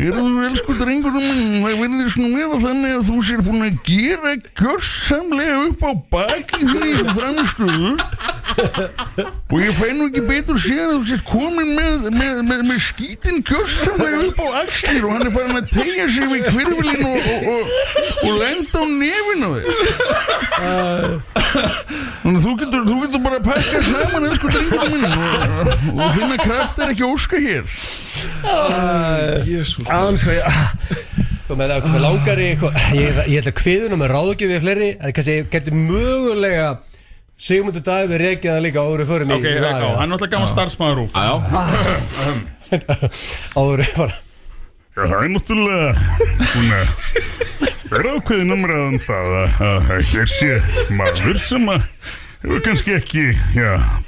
Elsku drengurinn minn, það verður svona vera þannig að þú sér búin að gera gjörsamlega upp á baki þinni í framstöðu og ég fæ nú ekki betur að segja að þú sést komin með skítinn gjörsamlega upp á axlir og hann er farin að tegja sig við hvirfilinn og lenda á nefinu þér. Þannig þú getur bara að pakka saman, elsku drengurinn minn, og finna kraft er ekki óska hér. Jésús. Með langar ég ætla að kviðuna með ráðgjöf við fleiri, en kannski getur mögulega Sigmundur Davíð rekið það líka áður fyrir mig. Ok, hann er alltaf gaman starfsmaður rúf. Áður bara. Já, það er náttúrulega það er ákveðin umræðan það að hér sé maður sem að hefur kannski ekki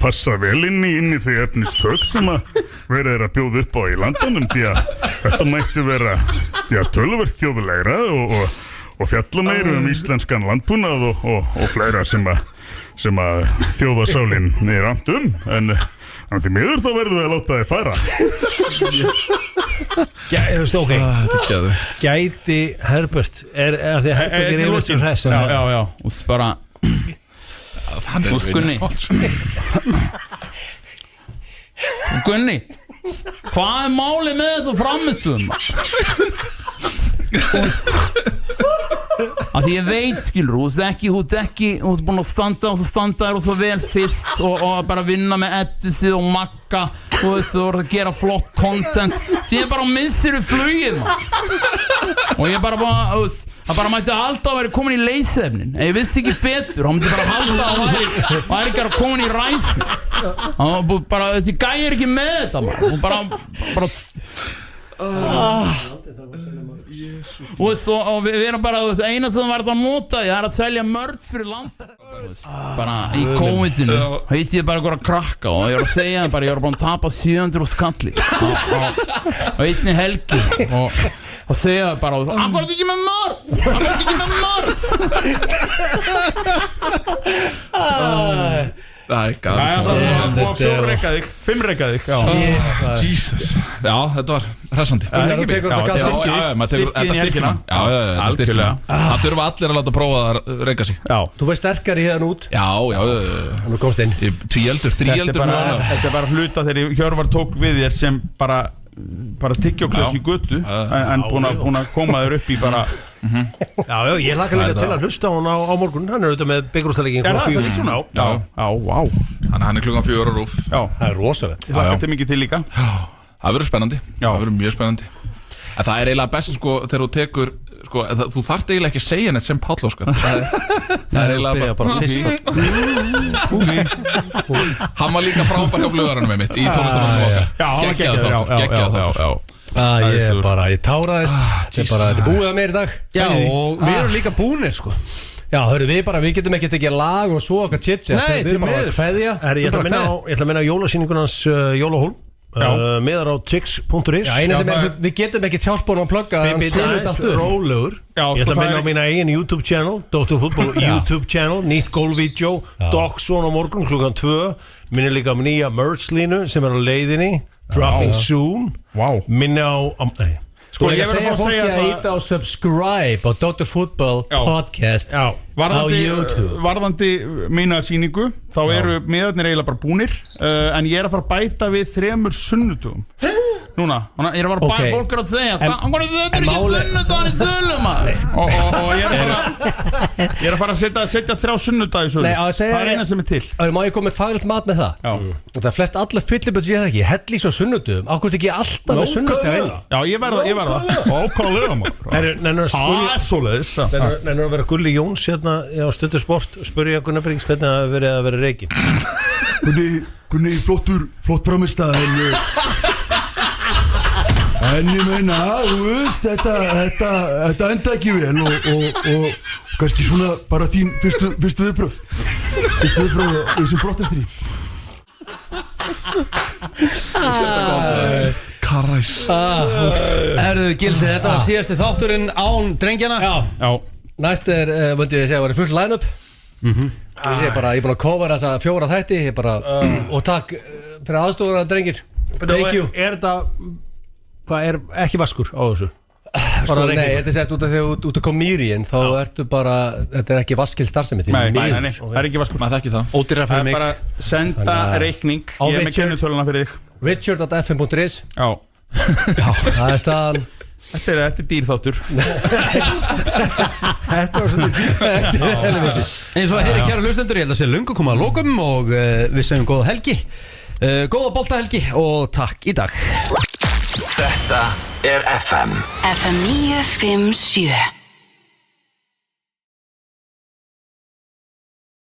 passa vel inn í þau efnistök sem að verið að bjóða upp á í landanum því að þetta mætti vera töluvert þjóðlegra og fjalla meira íslenskan landbúnað og fleira sem að sem að þjóðasálin er annt en því miður þá verðum við að láta þið fara. Þú veist, ok, gæti Herbert er því að Herbert er yfir þessu hress. Já, og bara Gunni, hvað málið með þetta framistuðum? Að því ég veit, skilur, þú ert búin að standa þér og svo vel fyrst og bara vinna með Edisið og Magga og þú ert að gera flott content síðan bara missir við flugið og ég bara mætti halda að vera komin í leysefnin ég vissi ekki betur, hann myndi bara halda að væri ekki að komin í ræsni bara þessi gæi ekki með þetta og bara og við erum bara eina sem var að nota ég að selja mörds fyrir land bara í COVID-inu heiti ég bara einhverja krakka og ég að segja bara ég bara að tapa 700 skalli á einni helgi og segja bara hann var ekki með mörds Það er gæt Það var 4 reikaðik 5 reikaðik Jesus Já, þetta var hressandi Þú tekur þetta styrki Já, maður tekur þetta styrkina Já, þetta styrkina Það þurfa allir að láta prófa að reika sig Já Þú veist sterkari hérna út Já Nú komst inn 2-eldur, 3-eldur Þetta er bara hluta þegar Hjörvar tók við þér sem bara tyggjóklaus í götu en búin að koma þér upp í bara Já, ég hlakka líka til að hlusta á hann á morgun hann auðvitað með byggrústalegin það er svona Já, hann klukkan 4 á RÚV Já, það er rosalegt Ég hlakka til mikið til líka Það verður spennandi Það verður mjög spennandi En það er eiginlega best sko þegar þú tekur sko, þú þarft eiginlega ekki að segja neitt sem Páll Óskar Það er eiginlega bara Hann var líka frábær hjá blöðaranum með mitt í tónlistarmannum okkar Geggjað þáttur Ég táraðist Þetta er búið að mér í dag Já, og við erum líka búnir sko Já, hörru, við getum ekki tekið lag og svo okkar chit-chat Nei, við erum bara að kveðja Ég ætla að minna á jólasýningunans Jólahólm meðar á tix.is Já, eina sem við getum ekki hjálpunum að plugga Rólegur Ég ætla að minna á mína eigin YouTube channel Dr. Fútból YouTube channel Nýtt gólvídeó Dogsson á morgun klukkan 2 Minna líka á nýja merch-línu sem er á leiðinni Dropping soon Minna á Sko ég verður að fólki að íta á subscribe á Dr. Fútból podcast á YouTube Varðandi mína sýningu þá eru miðarnir eiginlega bara búnir en ég er að fara að bæta við 3 sunnudögum núna, ég er að fara að bæta fólk að segja hann var þetta ekki sunnudagan í sölum og ég er að fara að setja 3 sunnudag í sölum það er eina sem er til Má ég koma með faglegt mat með það? Já Það er flest allar fylliböld ég það ekki hellís á sunnudögum ákvæmt ekki alltaf með sunnudag Já, ég verða Ókálega Nennur að vera Gulli Jóns hérna á Stöðu Sport og spurja Gunnar Bryngs hvernig það hefur verið að vera reikin Gunni, flott framistæð en ég meina, þú veist þetta enda ekki vel og kannski svona bara þín fyrstu viðbrögð í þessum brottastri Karæst Herðu Gilsi, þetta var síðasti þátturinn án drengjana Já Næst vöndi ég segja að það var full line-up Ég er búin að cover þessa 4 þætti og takk fyrir aðstofuna drengir Thank you Er þetta hvað er ekki vaskur á þessu? Sko, nei, þetta er sett út af því út af komýrin þá ertu bara, þetta er ekki vaskil starfsemi Nei, það er ekki vaskur Maður þekki það Ódýrara fyrir mig Það er bara senda reikning Ég er með kennutöluna fyrir þig Richard.fm.is Já, það er staðan Þetta er dýrþáttur Þetta var svona Eins og að heyri kæra hlustendur ég held að sé löngu koma að lokum og við segjum góða helgi góða boltahelgi og takk í dag Þetta er FM 957